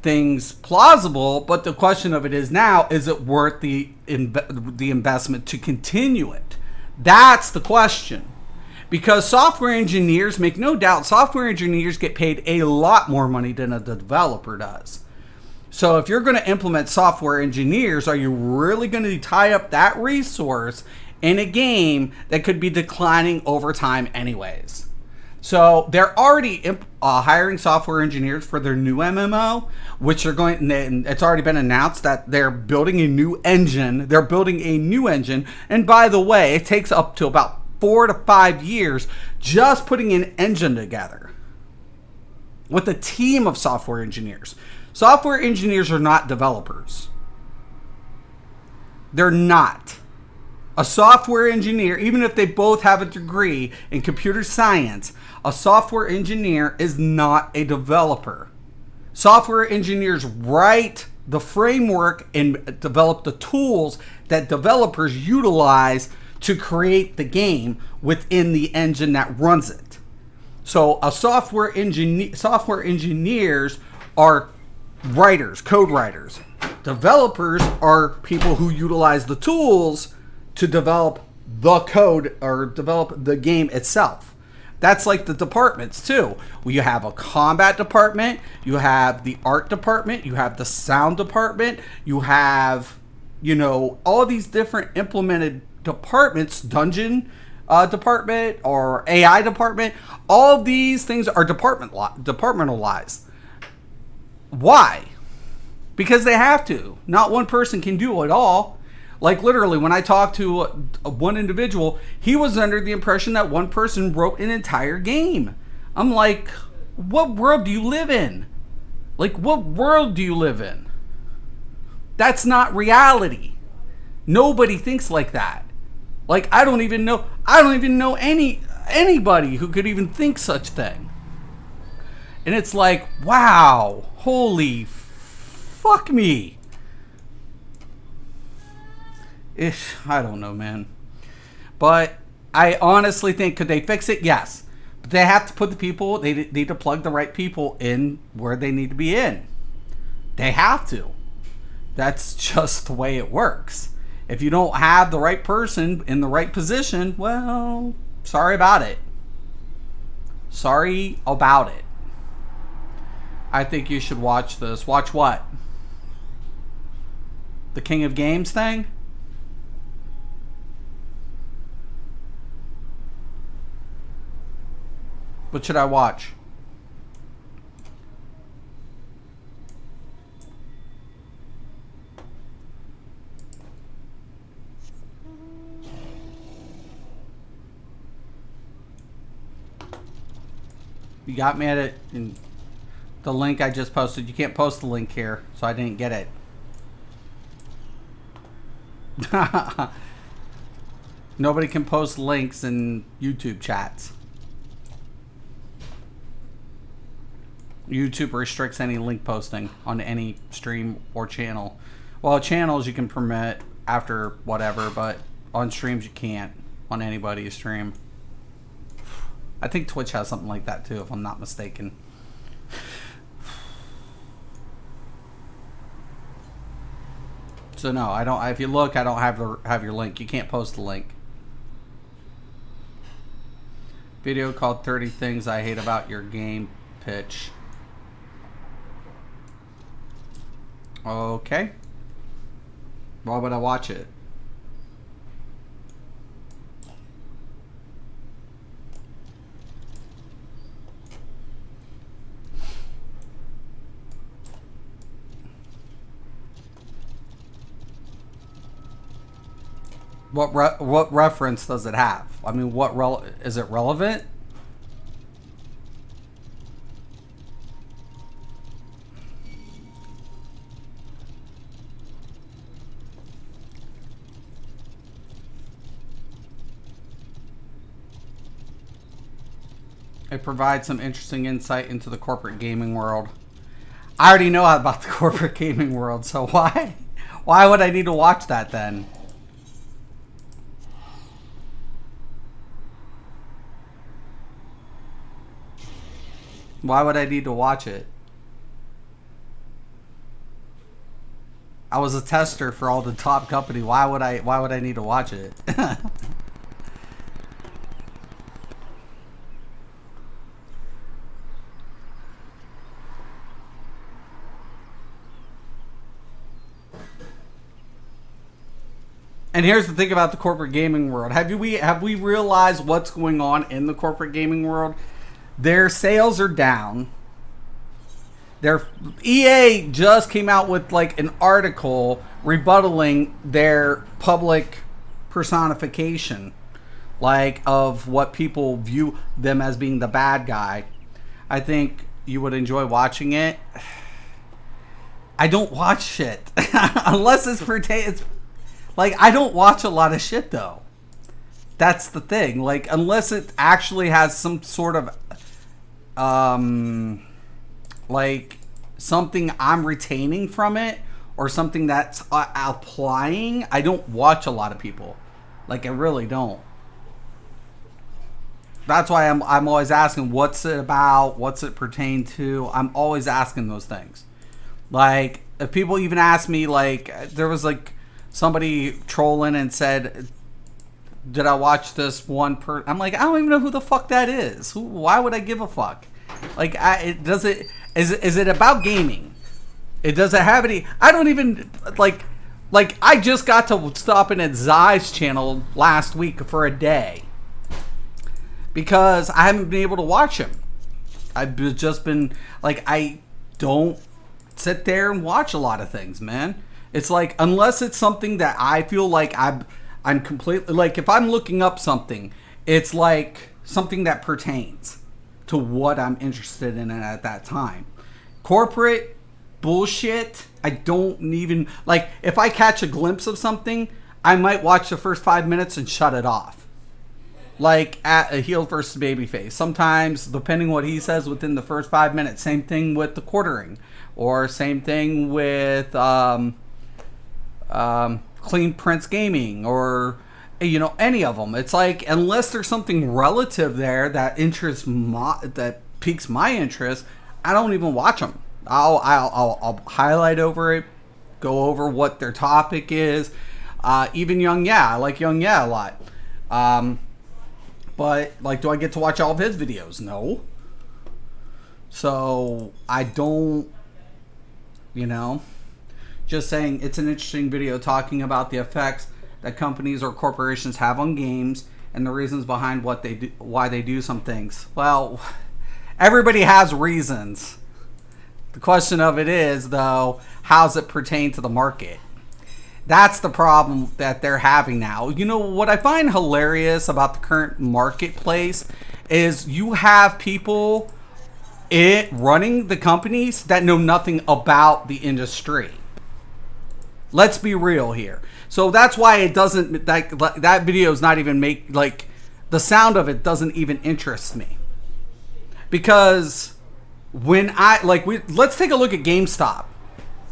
things plausible, but the question of it is now, is it worth the investment to continue it? That's the question. Because software engineers, make no doubt, software engineers get paid a lot more money than a developer does. So if you're going to implement software engineers, are you really going to tie up that resource in a game that could be declining over time anyways? So they're already hiring software engineers for their new MMO, which are going. And it's already been announced that they're building a new engine. They're building a new engine, and by the way, it takes up to about 4 to 5 years just putting an engine together with a team of software engineers. Software engineers are not developers. They're not. A software engineer, even if they both have a degree in computer science, a software engineer is not a developer. Software engineers write the framework and develop the tools that developers utilize to create the game within the engine that runs it. So software engineers are writers, code writers. Developers are people who utilize the tools to develop the code or develop the game itself. That's like the departments too. Well, you have a combat department, you have the art department, you have the sound department, you have, all these different implemented departments, dungeon department or AI department. All of these things are departmentalized. Why? Because they have to. Not one person can do it all. Like literally, when I talked to one individual, he was under the impression that one person wrote an entire game. I'm like, what world do you live in? Like, what world do you live in? That's not reality. Nobody thinks like that. Like, I don't even know anybody who could even think such thing. And it's like, wow, holy fuck me. I don't know, man. But I honestly think, could they fix it? Yes. But they have to put the people, they need to plug the right people in where they need to be in. They have to. That's just the way it works. If you don't have the right person in the right position, well, sorry about it. Sorry about it. I think you should watch this. Watch what? The King of Games thing? What should I watch? You got me at it in the link I just posted. You can't post the link here, so I didn't get it. Nobody can post links in YouTube chats. YouTube restricts any link posting on any stream or channel. Well, channels you can permit after whatever, but on streams you can't on anybody's stream. I think Twitch has something like that too, if I'm not mistaken. So no, I don't. If you look, I don't have your link. You can't post the link. Video called 30 Things I Hate About Your Game pitch. Okay. Why would I watch it? What reference does it have? I mean, is it relevant? It provides some interesting insight into the corporate gaming world. I already know about the corporate gaming world, so why would I need to watch that then? Why would I need to watch it? I was a tester for all the top company. Why would I need to watch it? And here's the thing about the corporate gaming world. Have we realized what's going on in the corporate gaming world? Their sales are down. Their EA just came out with like an article rebuttaling their public personification, like of what people view them as being the bad guy. I think you would enjoy watching it. I don't watch shit unless it's pertains. Like, I don't watch a lot of shit though. That's the thing. Like, unless it actually has some sort of like something I'm retaining from it or something that's applying, I don't watch a lot of people. Like, I really don't. That's why I'm always asking, what's it about? What's it pertain to? I'm always asking those things. Like, if people even ask me, like, there was like somebody trolling and said, did I watch this one I'm like, I don't even know who the fuck that is. Why would I give a fuck? Like, is it about gaming? It doesn't have any. I don't even like. I just got to stop in at Zai's channel last week for a day because I haven't been able to watch him. I've just been like, I don't sit there and watch a lot of things, man. It's like, unless it's something that I feel like I'm completely, like, if I'm looking up something, it's like something that pertains to what I'm interested in at that time. Corporate bullshit, I don't even, like, if I catch a glimpse of something, I might watch the first 5 minutes and shut it off. Like at a heel versus babyface. Sometimes, depending what he says within the first 5 minutes. Same thing with the quartering. Or same thing with Clean Prince Gaming, or any of them. It's like, unless there's something relative there that that piques my interest, I don't even watch them. I'll highlight over it, go over what their topic is. Even Young I like Young a lot. But like, do I get to watch all of his videos? No. So I don't. Just saying, it's an interesting video talking about the effects that companies or corporations have on games and the reasons behind what they do, why they do some things. Well, everybody has reasons. The question of it is, though, how's it pertain to the market? That's the problem that they're having now. What I find hilarious about the current marketplace is you have people running the companies that know nothing about the industry. Let's be real here. So that's why it doesn't, that video is not even the sound of it doesn't even interest me. Because when let's take a look at GameStop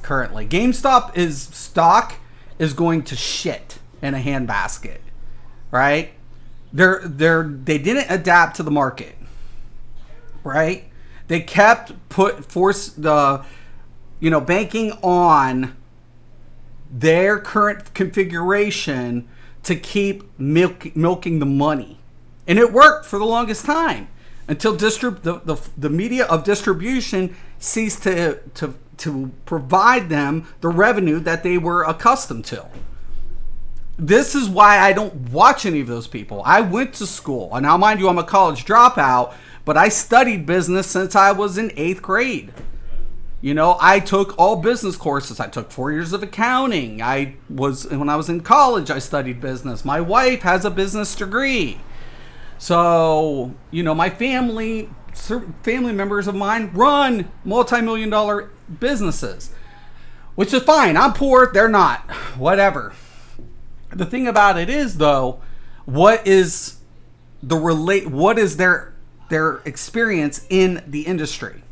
currently. GameStop stock is going to shit in a handbasket, right? They didn't adapt to the market, right? They kept banking on their current configuration to keep milking the money, and it worked for the longest time until the media of distribution ceased to provide them the revenue that they were accustomed to. This is why I don't watch any of those people. I went to school, and now mind you, I'm a college dropout, but I studied business since I was in 8th grade. I took all business courses. I took 4 years of accounting. When I was in college, I studied business. My wife has a business degree. So, my family members of mine run multi-million-dollar businesses, which is fine. I'm poor. They're not. Whatever. The thing about it is, though, what is their their experience in the industry.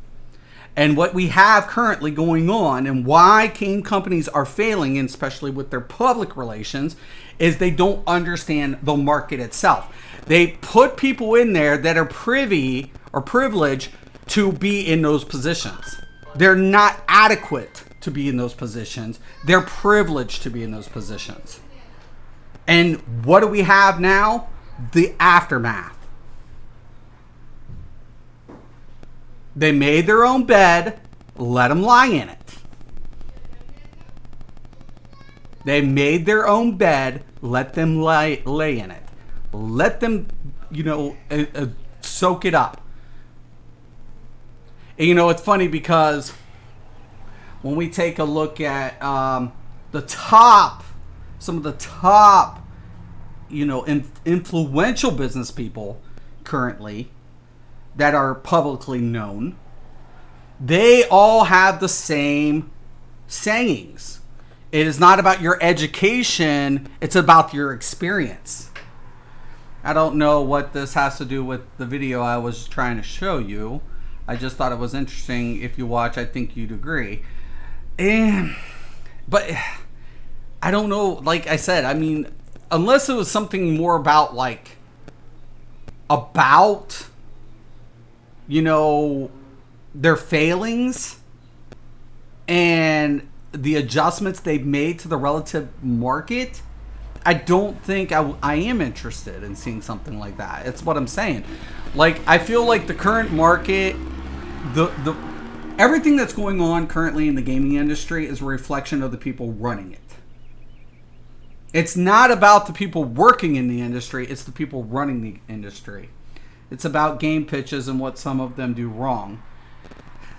And what we have currently going on and why game companies are failing, and especially with their public relations, is they don't understand the market itself. They put people in there that are privy or privileged to be in those positions. They're not adequate to be in those positions. They're privileged to be in those positions. And what do we have now? The aftermath. They made their own bed, let them lie in it. They made their own bed, let them lay in it. Let them, soak it up. And, it's funny because when we take a look at some of the top, influential business people currently, that are publicly known, they all have the same sayings. It is not about your education, it's about your experience. I don't know what this has to do with the video I was trying to show you. I just thought it was interesting. If you watch, I think you'd agree. But I don't know, like I said, unless it was something more about their failings and the adjustments they've made to the relative market, I don't think I am interested in seeing something like that. It's what I'm saying. I feel like the current market, the everything that's going on currently in the gaming industry is a reflection of the people running it. It's not about the people working in the industry, it's the people running the industry. It's about game pitches and what some of them do wrong.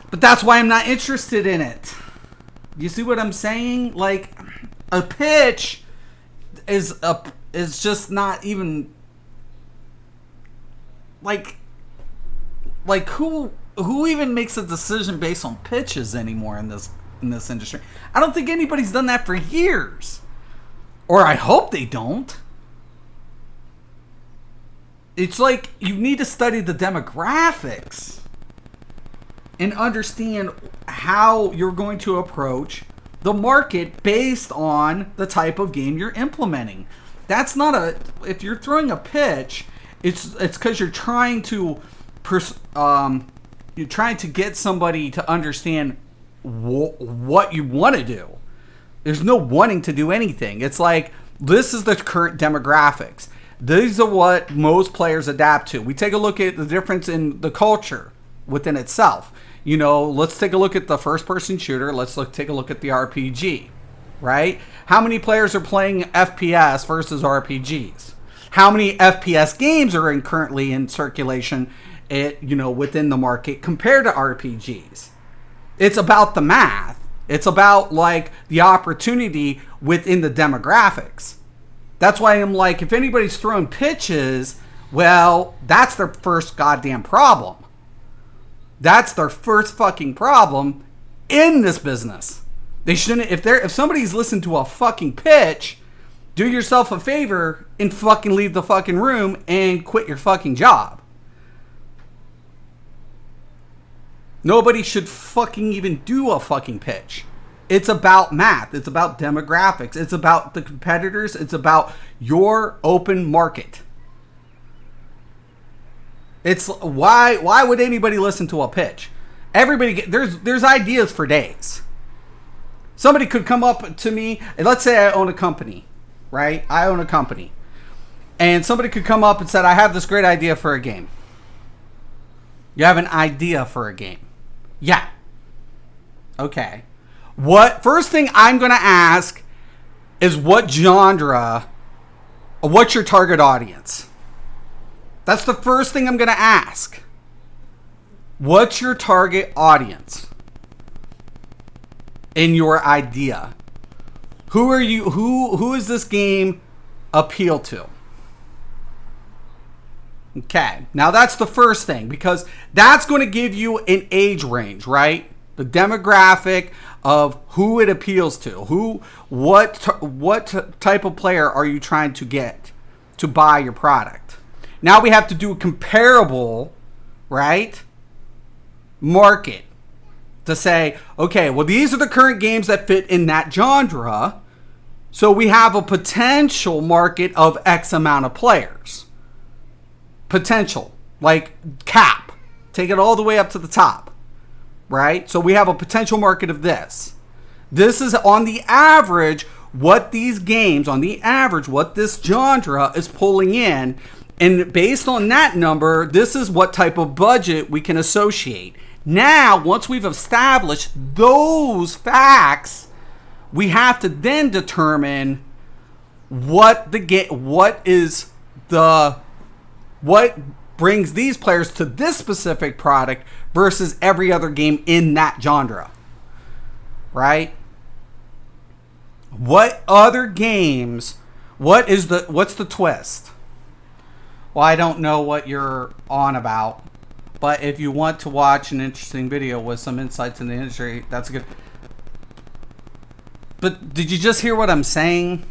But that's why I'm not interested in it. You see what I'm saying? A pitch is just not even who even makes a decision based on pitches anymore in this industry? I don't think anybody's done that for years. Or I hope they don't. It's you need to study the demographics and understand how you're going to approach the market based on the type of game you're implementing. That's not if you're throwing a pitch, it's because you're trying to get somebody to understand what you want to do. There's no wanting to do anything. It's this is the current demographics. These are what most players adapt to. We take a look at the difference in the culture within itself. Let's take a look at the first-person shooter. Let's take a look at the RPG, right? How many players are playing FPS versus RPGs? How many FPS games are currently in circulation, within the market compared to RPGs? It's about the math. It's about the opportunity within the demographics. That's why I'm if anybody's throwing pitches, well, that's their first goddamn problem. That's their first fucking problem in this business. They shouldn't, if somebody's listened to a fucking pitch, do yourself a favor and fucking leave the fucking room and quit your fucking job. Nobody should fucking even do a fucking pitch. It's about math. It's about demographics. It's about the competitors. It's about your open market. It's why would anybody listen to a pitch? There's ideas for days. Somebody could come up to me, and let's say I own a company, right? I own a company. And somebody could come up and said, I have this great idea for a game. You have an idea for a game? Yeah. Okay. First thing I'm going to ask is what genre, what's your target audience? That's the first thing I'm going to ask. What's your target audience in your idea? Who is this game appeal to? Okay. Now that's the first thing, because that's going to give you an age range, right? The demographic of who it appeals to. What type of player are you trying to get to buy your product? Now we have to do a comparable right? Market. To say, okay, well, these are the current games that fit in that genre. So we have a potential market of X amount of players. Potential. Like cap. Take it all the way up to the top. Right? So we have a potential market of this. This is on the average what these games, on the average, what this genre is pulling in. And based on that number, this is what type of budget we can associate. Now, once we've established those facts, we have to then determine what brings these players to this specific product versus every other game in that genre. Right? What other games, what's the twist? Well, I don't know what you're on about. But if you want to watch an interesting video with some insights in the industry, that's good. But did you just hear what I'm saying?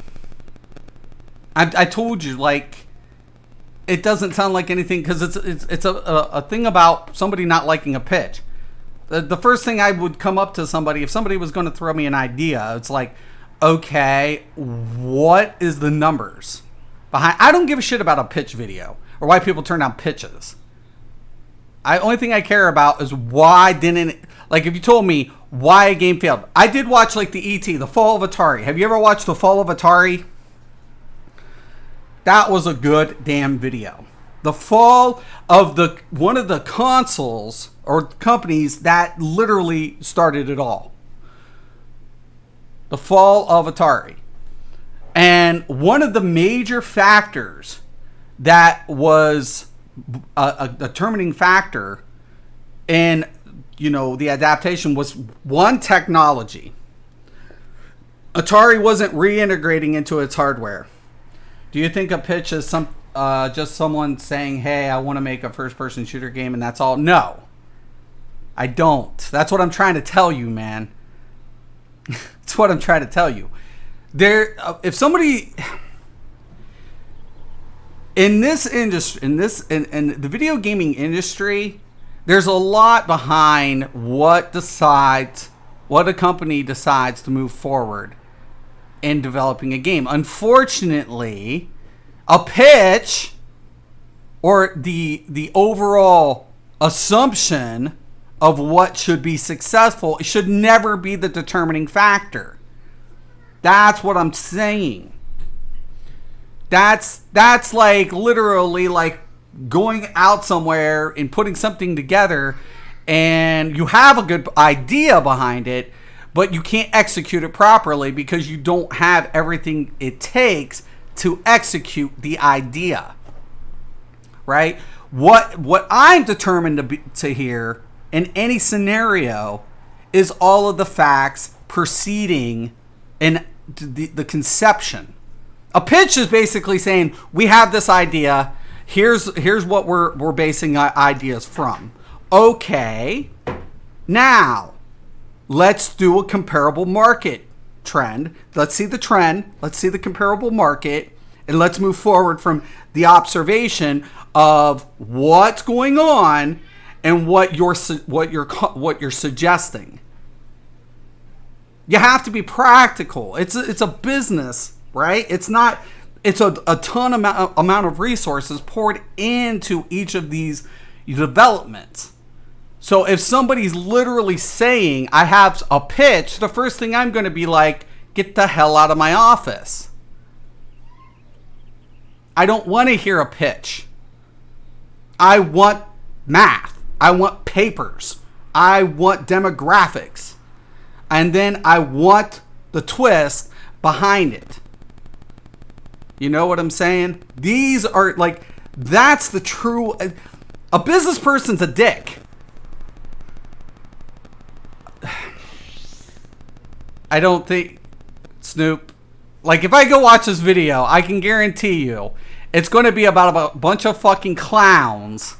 I told you, like, it doesn't sound like anything because it's a thing about somebody not liking a pitch. The first thing I would come up to somebody, if somebody was going to throw me an idea, it's like, okay, what is the numbers behind? I don't give a shit about a pitch video or why people turn down pitches. Only thing I care about is why didn't, like, if you told me why a game failed. I did watch, like, the E.T., The Fall of Atari. Have you ever watched The Fall of Atari? That was a good damn video. The fall of one of the consoles or companies that literally started it all. The fall of Atari. And one of the major factors that was a determining factor in, the adaptation was one, technology. Atari wasn't reintegrating into its hardware. Do you think a pitch is just someone saying, hey, I want to make a first-person shooter game and that's all? No. I don't. That's what I'm trying to tell you, man. That's what I'm trying to tell you. If somebody... In this industry, in the video gaming industry, there's a lot behind what a company decides to move forward in developing a game. Unfortunately, a pitch or the overall assumption of what should be successful should never be the determining factor. That's what I'm saying. That's like literally like going out somewhere and putting something together and you have a good idea behind it, but you can't execute it properly because you don't have everything it takes to execute the idea. Right? What I'm determined to hear in any scenario is all of the facts preceding in the conception. A pitch is basically saying, we have this idea. Here's what we're basing ideas from. Okay, now let's do a comparable market trend. Let's see the trend. Let's see the comparable market, and let's move forward from the observation of what's going on and what you're suggesting. You have to be practical. It's a business. Right? It's a ton amount of resources poured into each of these developments. So if somebody's literally saying, I have a pitch, the first thing I'm going to be like, get the hell out of my office. I don't want to hear a pitch. I want math. I want papers. I want demographics. And then I want the twist behind it. You know what I'm saying? These are like, that's the true... A business person's a dick. I don't think... Snoop. Like, if I go watch this video, I can guarantee you it's going to be about a bunch of fucking clowns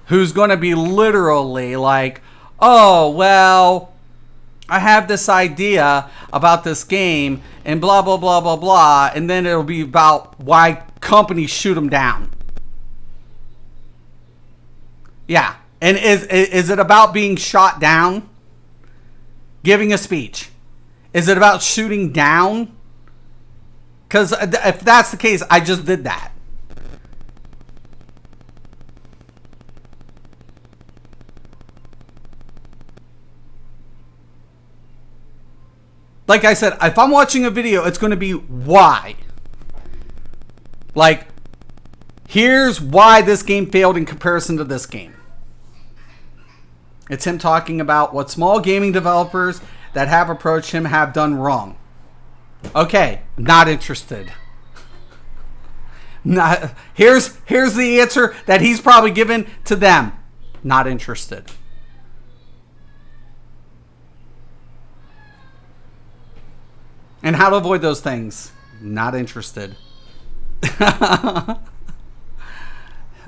who's going to be literally like, oh, well... I have this idea about this game and blah, blah, blah, blah, blah. And then it'll be about why companies shoot them down. Yeah. And is it about being shot down? Giving a speech? Is it about shooting down? Because if that's the case, I just did that. Like I said, if I'm watching a video, it's going to be why. Like, here's why this game failed in comparison to this game. It's him talking about what small gaming developers that have approached him have done wrong. Okay, not interested. Not, here's the answer that he's probably given to them. Not interested. And how to avoid those things. Not interested.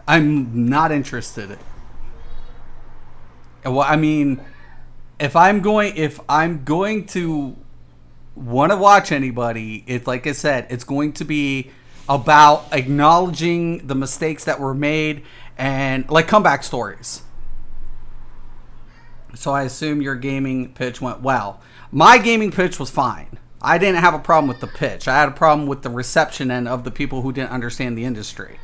I'm not interested. Well, I mean, if I'm going to want to watch anybody, it's like I said, it's going to be about acknowledging the mistakes that were made and like comeback stories. So I assume your gaming pitch went well. My gaming pitch was fine. I didn't have a problem with the pitch. I had a problem with the reception end of the people who didn't understand the industry.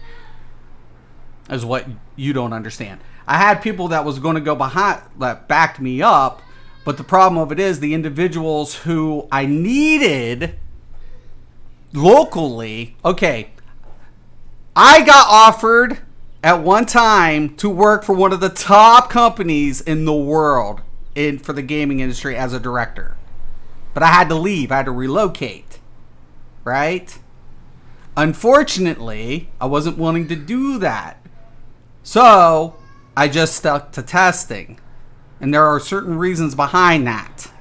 Is what you don't understand. I had people that was going to go behind that backed me up, but the problem of it is the individuals who I needed locally. Okay, I got offered at one time to work for one of the top companies in the world for the gaming industry as a director. But I had to leave. I had to relocate. Right? Unfortunately, I wasn't willing to do that. So, I just stuck to testing. And there are certain reasons behind that.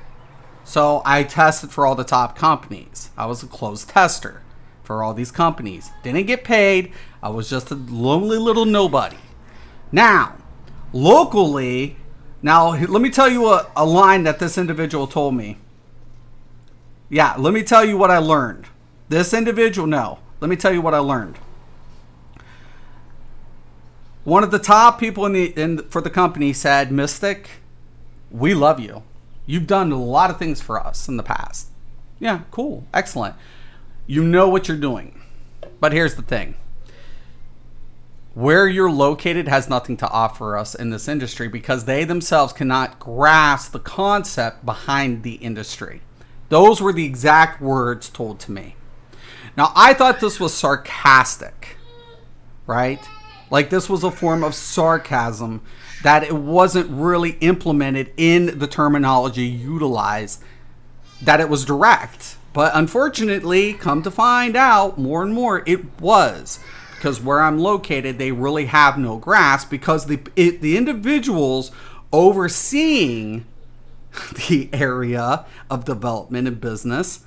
So, I tested for all the top companies. I was a closed tester for all these companies. Didn't get paid. I was just a lonely little nobody. Now, locally, let me tell you a line that this individual told me. Yeah, let me tell you what I learned. Let me tell you what I learned. One of the top people for the company said, Mystic, we love you. You've done a lot of things for us in the past. Yeah, cool. Excellent. You know what you're doing. But here's the thing. Where you're located has nothing to offer us in this industry because they themselves cannot grasp the concept behind the industry. Those were the exact words told to me. Now, I thought this was sarcastic, right? Like this was a form of sarcasm that it wasn't really implemented in the terminology utilized, that it was direct. But unfortunately, come to find out more and more, it was. Because where I'm located, they really have no grasp because the individuals overseeing the area of development and business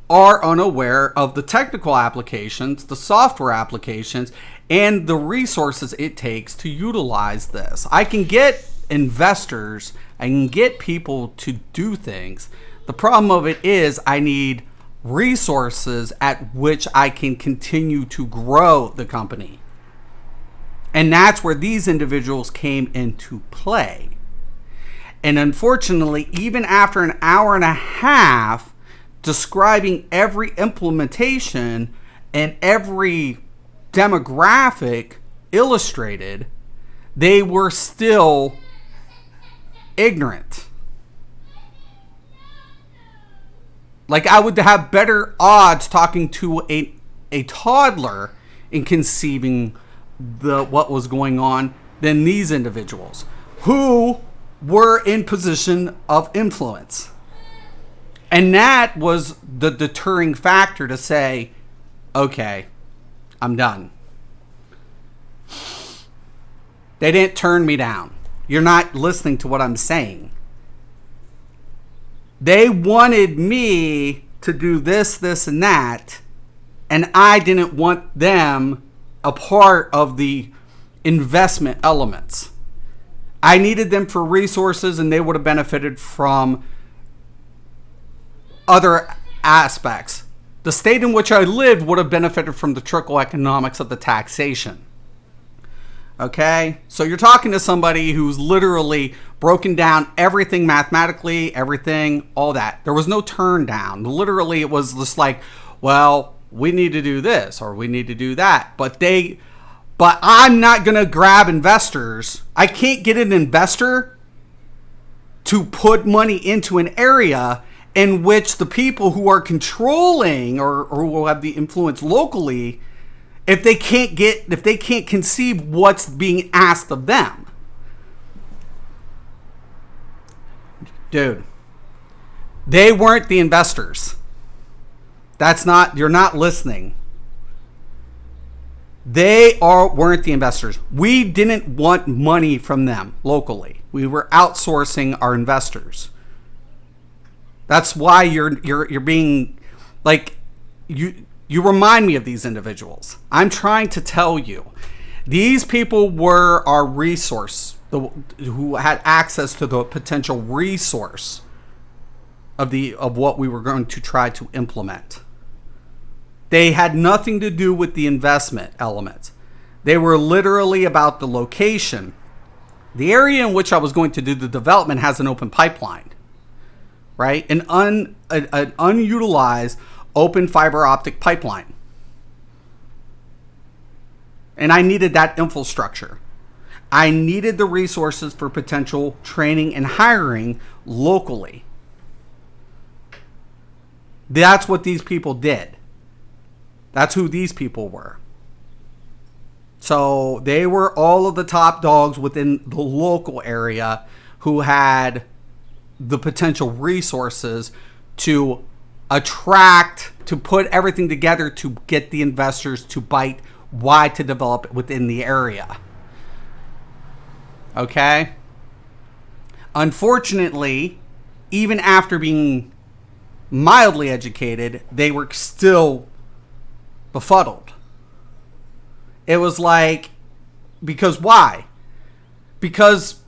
are unaware of the technical applications, the software applications, and the resources it takes to utilize this. I can get investors, I can get people to do things. The problem of it is I need resources at which I can continue to grow the company. And that's where these individuals came into play. And unfortunately, even after an hour and a half describing every implementation and every demographic illustrated, they were still ignorant. Like I would have better odds talking to a toddler in conceiving what was going on than these individuals who were in position of influence. And that was the deterring factor to say, okay, I'm done. They didn't turn me down. You're not listening to what I'm saying. They wanted me to do this, and that, and I didn't want them a part of the investment elements. I needed them for resources, and they would have benefited from other aspects. The state in which I lived would have benefited from the trickle economics of the taxation. Okay? So you're talking to somebody who's literally broken down everything mathematically, everything, all that. There was no turn down. Literally, it was just like, well, we need to do this or we need to do that. But I'm not going to grab investors. I can't get an investor to put money into an area in which the people who are controlling or who have the influence locally, if they can't conceive what's being asked of them. Dude, they weren't the investors. You're not listening. They weren't the investors. We didn't want money from them locally. We were outsourcing our investors. That's why you're being like, you remind me of these individuals. I'm trying to tell you, these people were our resource, who had access to the potential resource of what we were going to try to implement. They had nothing to do with the investment elements. They were literally about the location. The area in which I was going to do the development has an open pipeline, right? An unutilized open fiber optic pipeline. And I needed that infrastructure. I needed the resources for potential training and hiring locally. That's what these people did. That's who these people were. So they were all of the top dogs within the local area who had the potential resources to attract, to put everything together to get the investors to bite why to develop within the area. Okay? Unfortunately, even after being mildly educated, they were still befuddled. It was like, because why? Because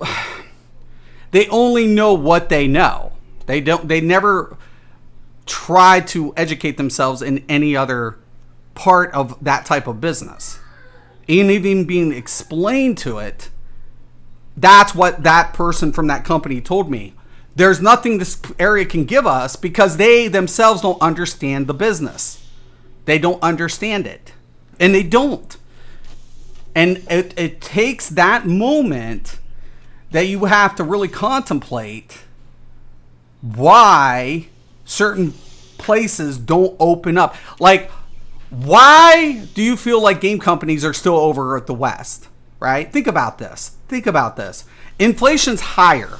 they only know what they know. They never try to educate themselves in any other part of that type of business. And even being explained to it, that's what that person from that company told me. There's nothing this area can give us because they themselves don't understand the business. They don't understand it. And they don't. And it takes that moment that you have to really contemplate why certain places don't open up. Like, why do you feel like game companies are still over at the West? Right? Think about this. Inflation's higher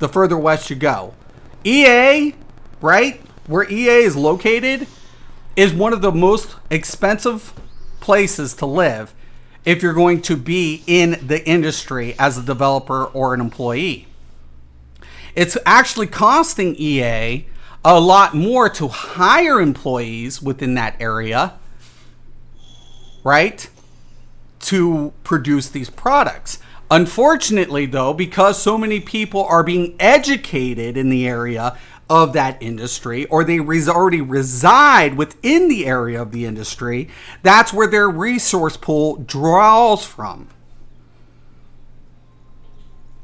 the further west you go. EA, right? Where EA is located is one of the most expensive places to live if you're going to be in the industry as a developer or an employee. It's actually costing EA a lot more to hire employees within that area, right, to produce these products. Unfortunately, though, because so many people are being educated in the area of that industry, or they already reside within the area of the industry, that's where their resource pool draws from.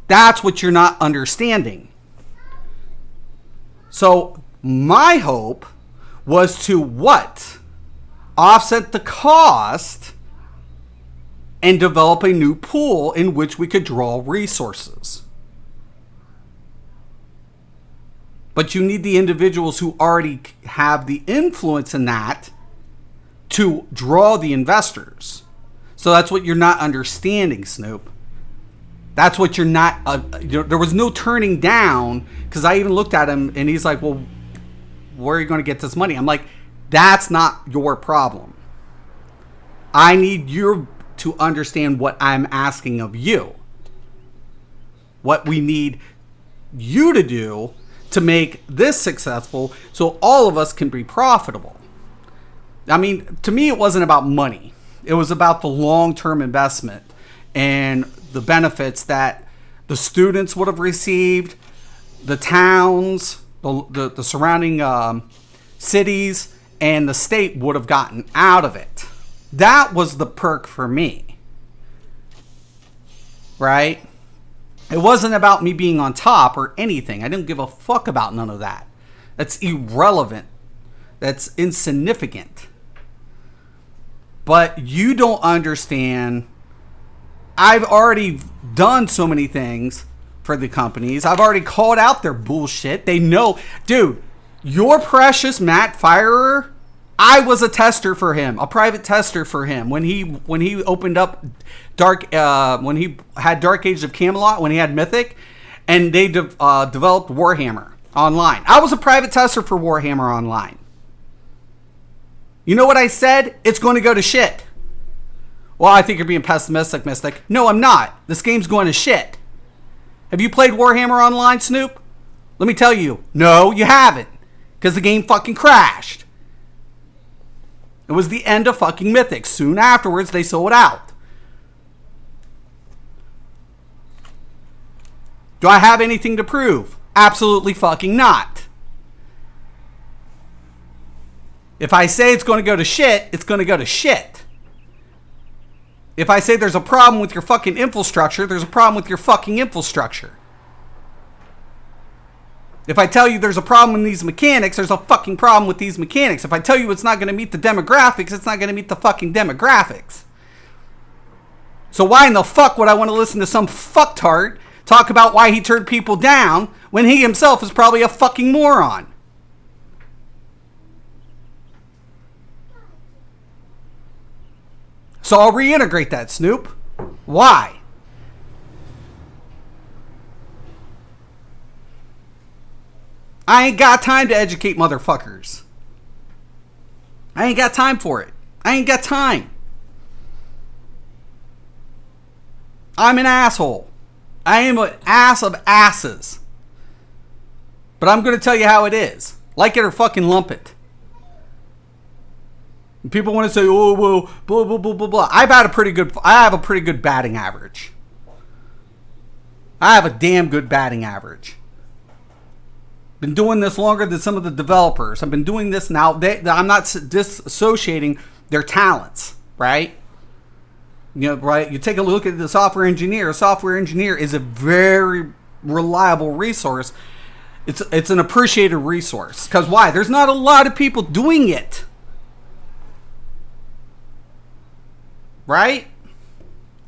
That's what you're not understanding. So my hope was to what? Offset the cost and develop a new pool in which we could draw resources. But you need the individuals who already have the influence in that to draw the investors. So that's what you're not understanding, Snoop. That's what you're not... there was no turning down, because I even looked at him and he's like, well, where are you going to get this money? I'm like, that's not your problem. I need you to understand what I'm asking of you. What we need you to do to make this successful so all of us can be profitable. I mean, to me, it wasn't about money. It was about the long-term investment and the benefits that the students would have received, the towns, the surrounding cities, and the state would have gotten out of it. That was the perk for me. right? It wasn't about me being on top or anything. I didn't give a fuck about none of that. That's irrelevant. That's insignificant. But you don't understand. I've already done so many things for the companies. I've already called out their bullshit. They know. Dude, your precious Matt Firer, I was a tester for him, a private tester for him when he opened up when he had Dark Age of Camelot, when he had Mythic, and they developed Warhammer Online. I was a private tester for Warhammer Online. You know what I said? It's going to go to shit. Well, I think you're being pessimistic, Mystic. No, I'm not. This game's going to shit. Have you played Warhammer Online, Snoop? Let me tell you, no, you haven't. Because the game fucking crashed. It was the end of fucking Mythic. Soon afterwards, they sold out. Do I have anything to prove? Absolutely fucking not. If I say it's going to go to shit, it's going to go to shit. If I say there's a problem with your fucking infrastructure, there's a problem with your fucking infrastructure. If I tell you there's a problem in these mechanics, there's a fucking problem with these mechanics. If I tell you it's not going to meet the demographics, it's not going to meet the fucking demographics. So why in the fuck would I want to listen to some fucktard talk about why he turned people down when he himself is probably a fucking moron? So I'll reintegrate that, Snoop. Why? I ain't got time to educate motherfuckers. I ain't got time for it. I ain't got time. I'm an asshole. I am an ass of asses. But I'm going to tell you how it is. Like it or fucking lump it. And people want to say, oh, well, blah, blah, blah, blah, blah. I have a pretty good batting average. I have a damn good batting average. Been doing this longer than some of the developers. I've been doing this now. I'm not dissociating their talents, right? You know, right? You take a look at the software engineer. A software engineer is a very reliable resource. It's an appreciated resource. Because why? There's not a lot of people doing it. Right?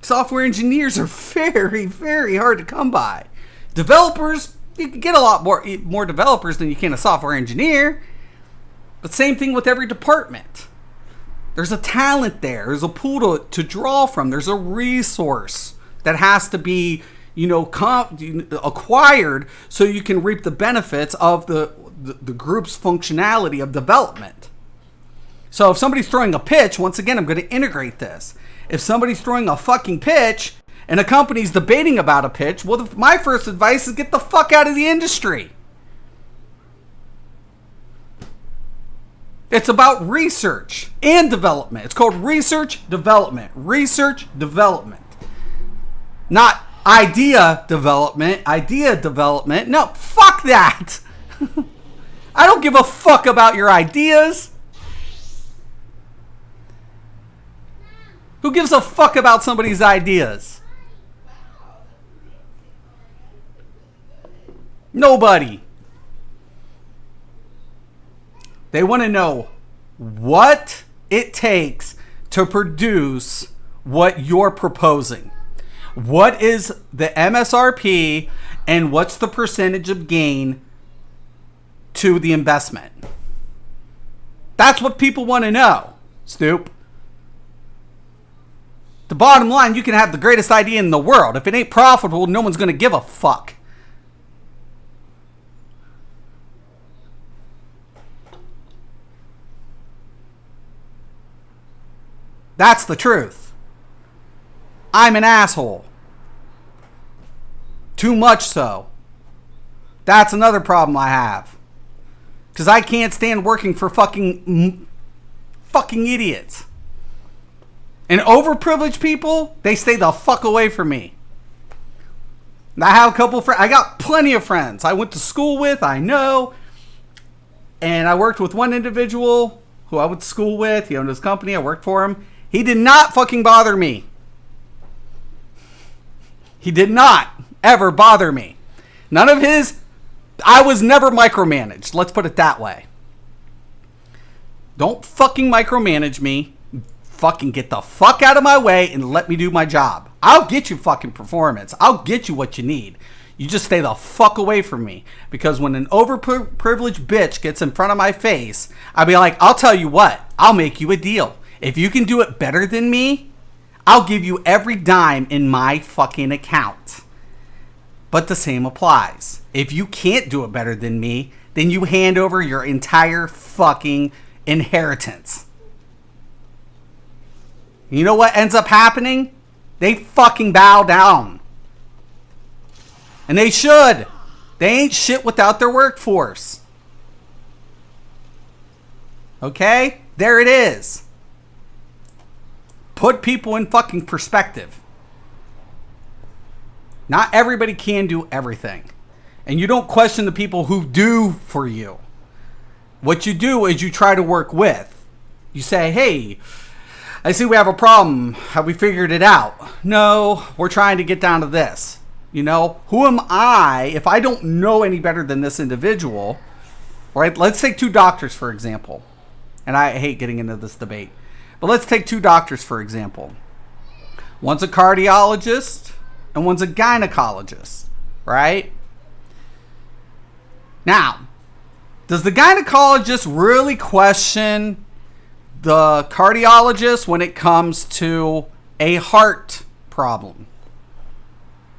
Software engineers are very, very hard to come by. Developers, you can get a lot more developers than you can a software engineer. But same thing with every department. There's a talent there. There's a pool to draw from. There's a resource that has to be, acquired so you can reap the benefits of the group's functionality of development. So if somebody's throwing a pitch, once again, I'm going to integrate this. If somebody's throwing a fucking pitch and a company's debating about a pitch, well, my first advice is get the fuck out of the industry. It's about research and development. It's called research development. Research development. Not idea development. Idea development. No, fuck that. I don't give a fuck about your ideas. Who gives a fuck about somebody's ideas? Nobody. They want to know what it takes to produce what you're proposing. What is the MSRP and what's the percentage of gain to the investment? That's what people want to know, Stoop. The bottom line, you can have the greatest idea in the world. If it ain't profitable, no one's going to give a fuck. That's the truth. I'm an asshole. Too much so. That's another problem I have. Because I can't stand working for fucking idiots. And overprivileged people, they stay the fuck away from me. And I have a couple of friends. I got plenty of friends I went to school with, I know. And I worked with one individual who I went to school with. He owned his company. I worked for him. He did not fucking bother me. He did not ever bother me. None of his... I was never micromanaged. Let's put it that way. Don't fucking micromanage me. Fucking get the fuck out of my way and let me do my job. I'll get you fucking performance. I'll get you what you need. You just stay the fuck away from me. Because when an overprivileged bitch gets in front of my face, I'll be like, I'll tell you what. I'll make you a deal. If you can do it better than me, I'll give you every dime in my fucking account. But the same applies. If you can't do it better than me, then you hand over your entire fucking inheritance. You know what ends up happening? They fucking bow down. And they should. They ain't shit without their workforce. Okay? There it is. Put people in fucking perspective. Not everybody can do everything. And you don't question the people who do for you. What you do is you try to work with. You say, hey, I see we have a problem. Have we figured it out? No, we're trying to get down to this. You know, who am I if I don't know any better than this individual? Right? Let's take two doctors, for example. And I hate getting into this debate. But let's take two doctors, for example. One's a cardiologist and one's a gynecologist, right? Now, does the gynecologist really question the cardiologist when it comes to a heart problem?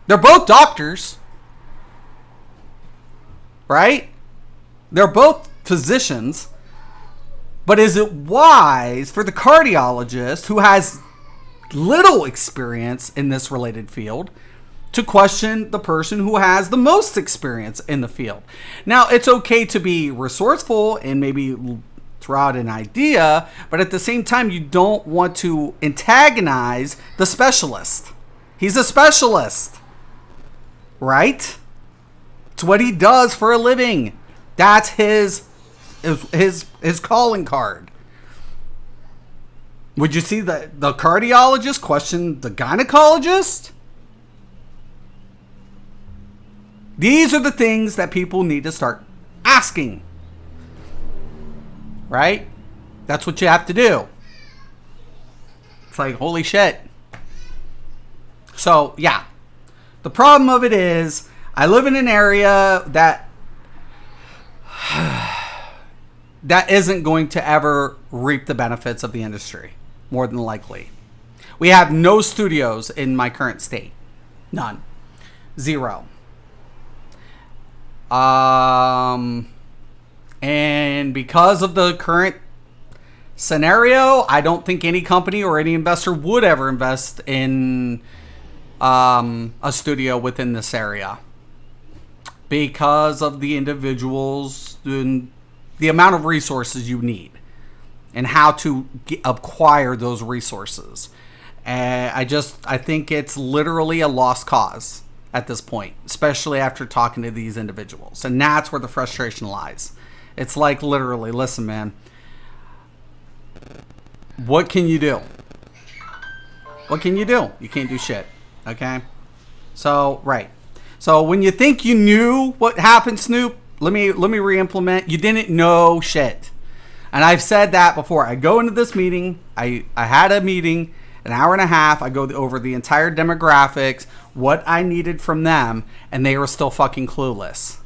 They're both doctors, right? They're both physicians. But is it wise for the cardiologist, who has little experience in this related field, to question the person who has the most experience in the field? Now, it's okay to be resourceful and maybe throw out an idea, but at the same time, you don't want to antagonize the specialist. He's a specialist, right? It's what he does for a living. That's his calling card. Would you see the cardiologist question the gynecologist? These are the things that people need to start asking. Right? That's what you have to do. It's like, holy shit. So, yeah. The problem of it is, I live in an area that isn't going to ever reap the benefits of the industry, more than likely. We have no studios in my current state. None. Zero. And because of the current scenario, I don't think any company or any investor would ever invest in a studio within this area, because of the individuals and the amount of resources you need and how to acquire those resources. I think it's literally a lost cause at this point, especially after talking to these individuals. And that's where the frustration lies. It's like, literally, listen, man, what can you do? What can you do? You can't do shit. Okay? So, right. So when you think you knew what happened, Snoop, let me re-implement. You didn't know shit. And I've said that before. I go into this meeting. I had a meeting, an hour and a half. I go over the entire demographics, what I needed from them, and they were still fucking clueless.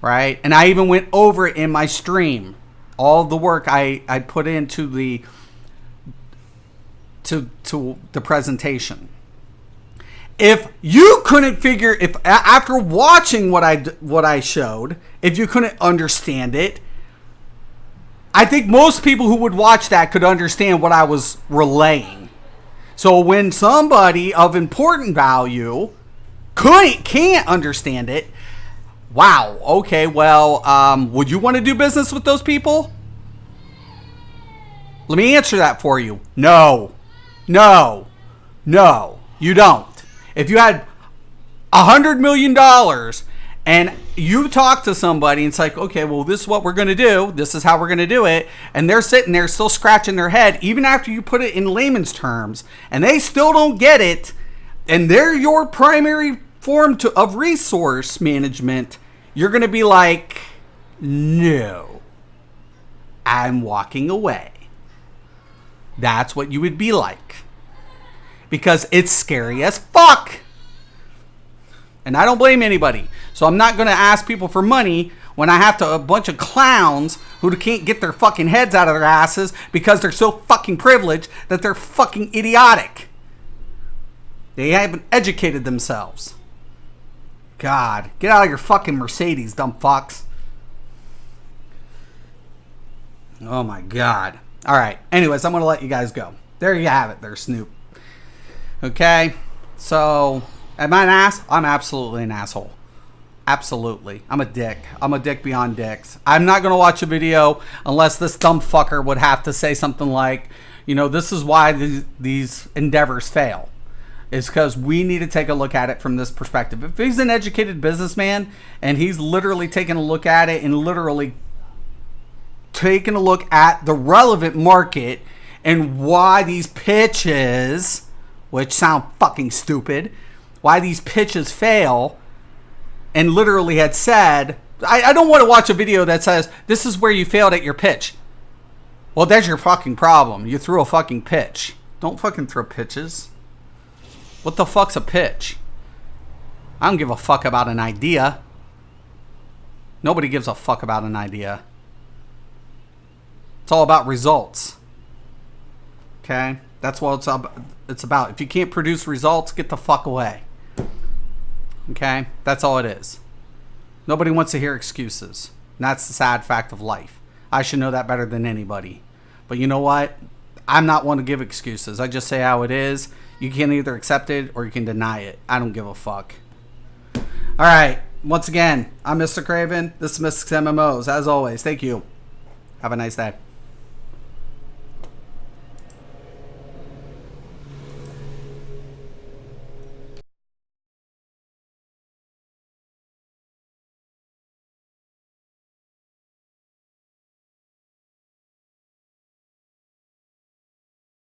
Right? And I even went over it in my stream. All the work I put into the presentation. If you couldn't figure, if after watching what I showed, if you couldn't understand it, I think most people who would watch that could understand what I was relaying. So when somebody of important value can't understand it, wow, okay, well, would you want to do business with those people? Let me answer that for you. No, you don't. If you had $100 million and you talk to somebody and it's like, okay, well, this is what we're going to do. This is how we're going to do it. And they're sitting there still scratching their head, even after you put it in layman's terms, and they still don't get it, and they're your primary form of resource management, you're going to be like, no, I'm walking away. That's what you would be like. Because it's scary as fuck. And I don't blame anybody. So I'm not going to ask people for money when I have a bunch of clowns who can't get their fucking heads out of their asses because they're so fucking privileged that they're fucking idiotic. They haven't educated themselves. God, get out of your fucking Mercedes, dumb fucks. Oh my God. All right. Anyways, I'm going to let you guys go. There you have it there, Snoop. Okay. So, am I an ass? I'm absolutely an asshole. Absolutely. I'm a dick. I'm a dick beyond dicks. I'm not going to watch a video unless this dumb fucker would have to say something like, you know, this is why these endeavors fail. It's because we need to take a look at it from this perspective. If he's an educated businessman and he's literally taking a look at it and literally taking a look at the relevant market and why these pitches, which sound fucking stupid, why these pitches fail, and literally had said, I don't want to watch a video that says, this is where you failed at your pitch. Well, that's your fucking problem. You threw a fucking pitch. Don't fucking throw pitches. What the fuck's a pitch? I don't give a fuck about an idea. Nobody gives a fuck about an idea. It's all about results. Okay? That's what it's about. If you can't produce results, get the fuck away. Okay? That's all it is. Nobody wants to hear excuses. And that's the sad fact of life. I should know that better than anybody. But you know what? I'm not one to give excuses. I just say how it is. You can either accept it or you can deny it. I don't give a fuck. All right. Once again, I'm Mr. Craven. This is Mystics MMOs. As always, thank you. Have a nice day.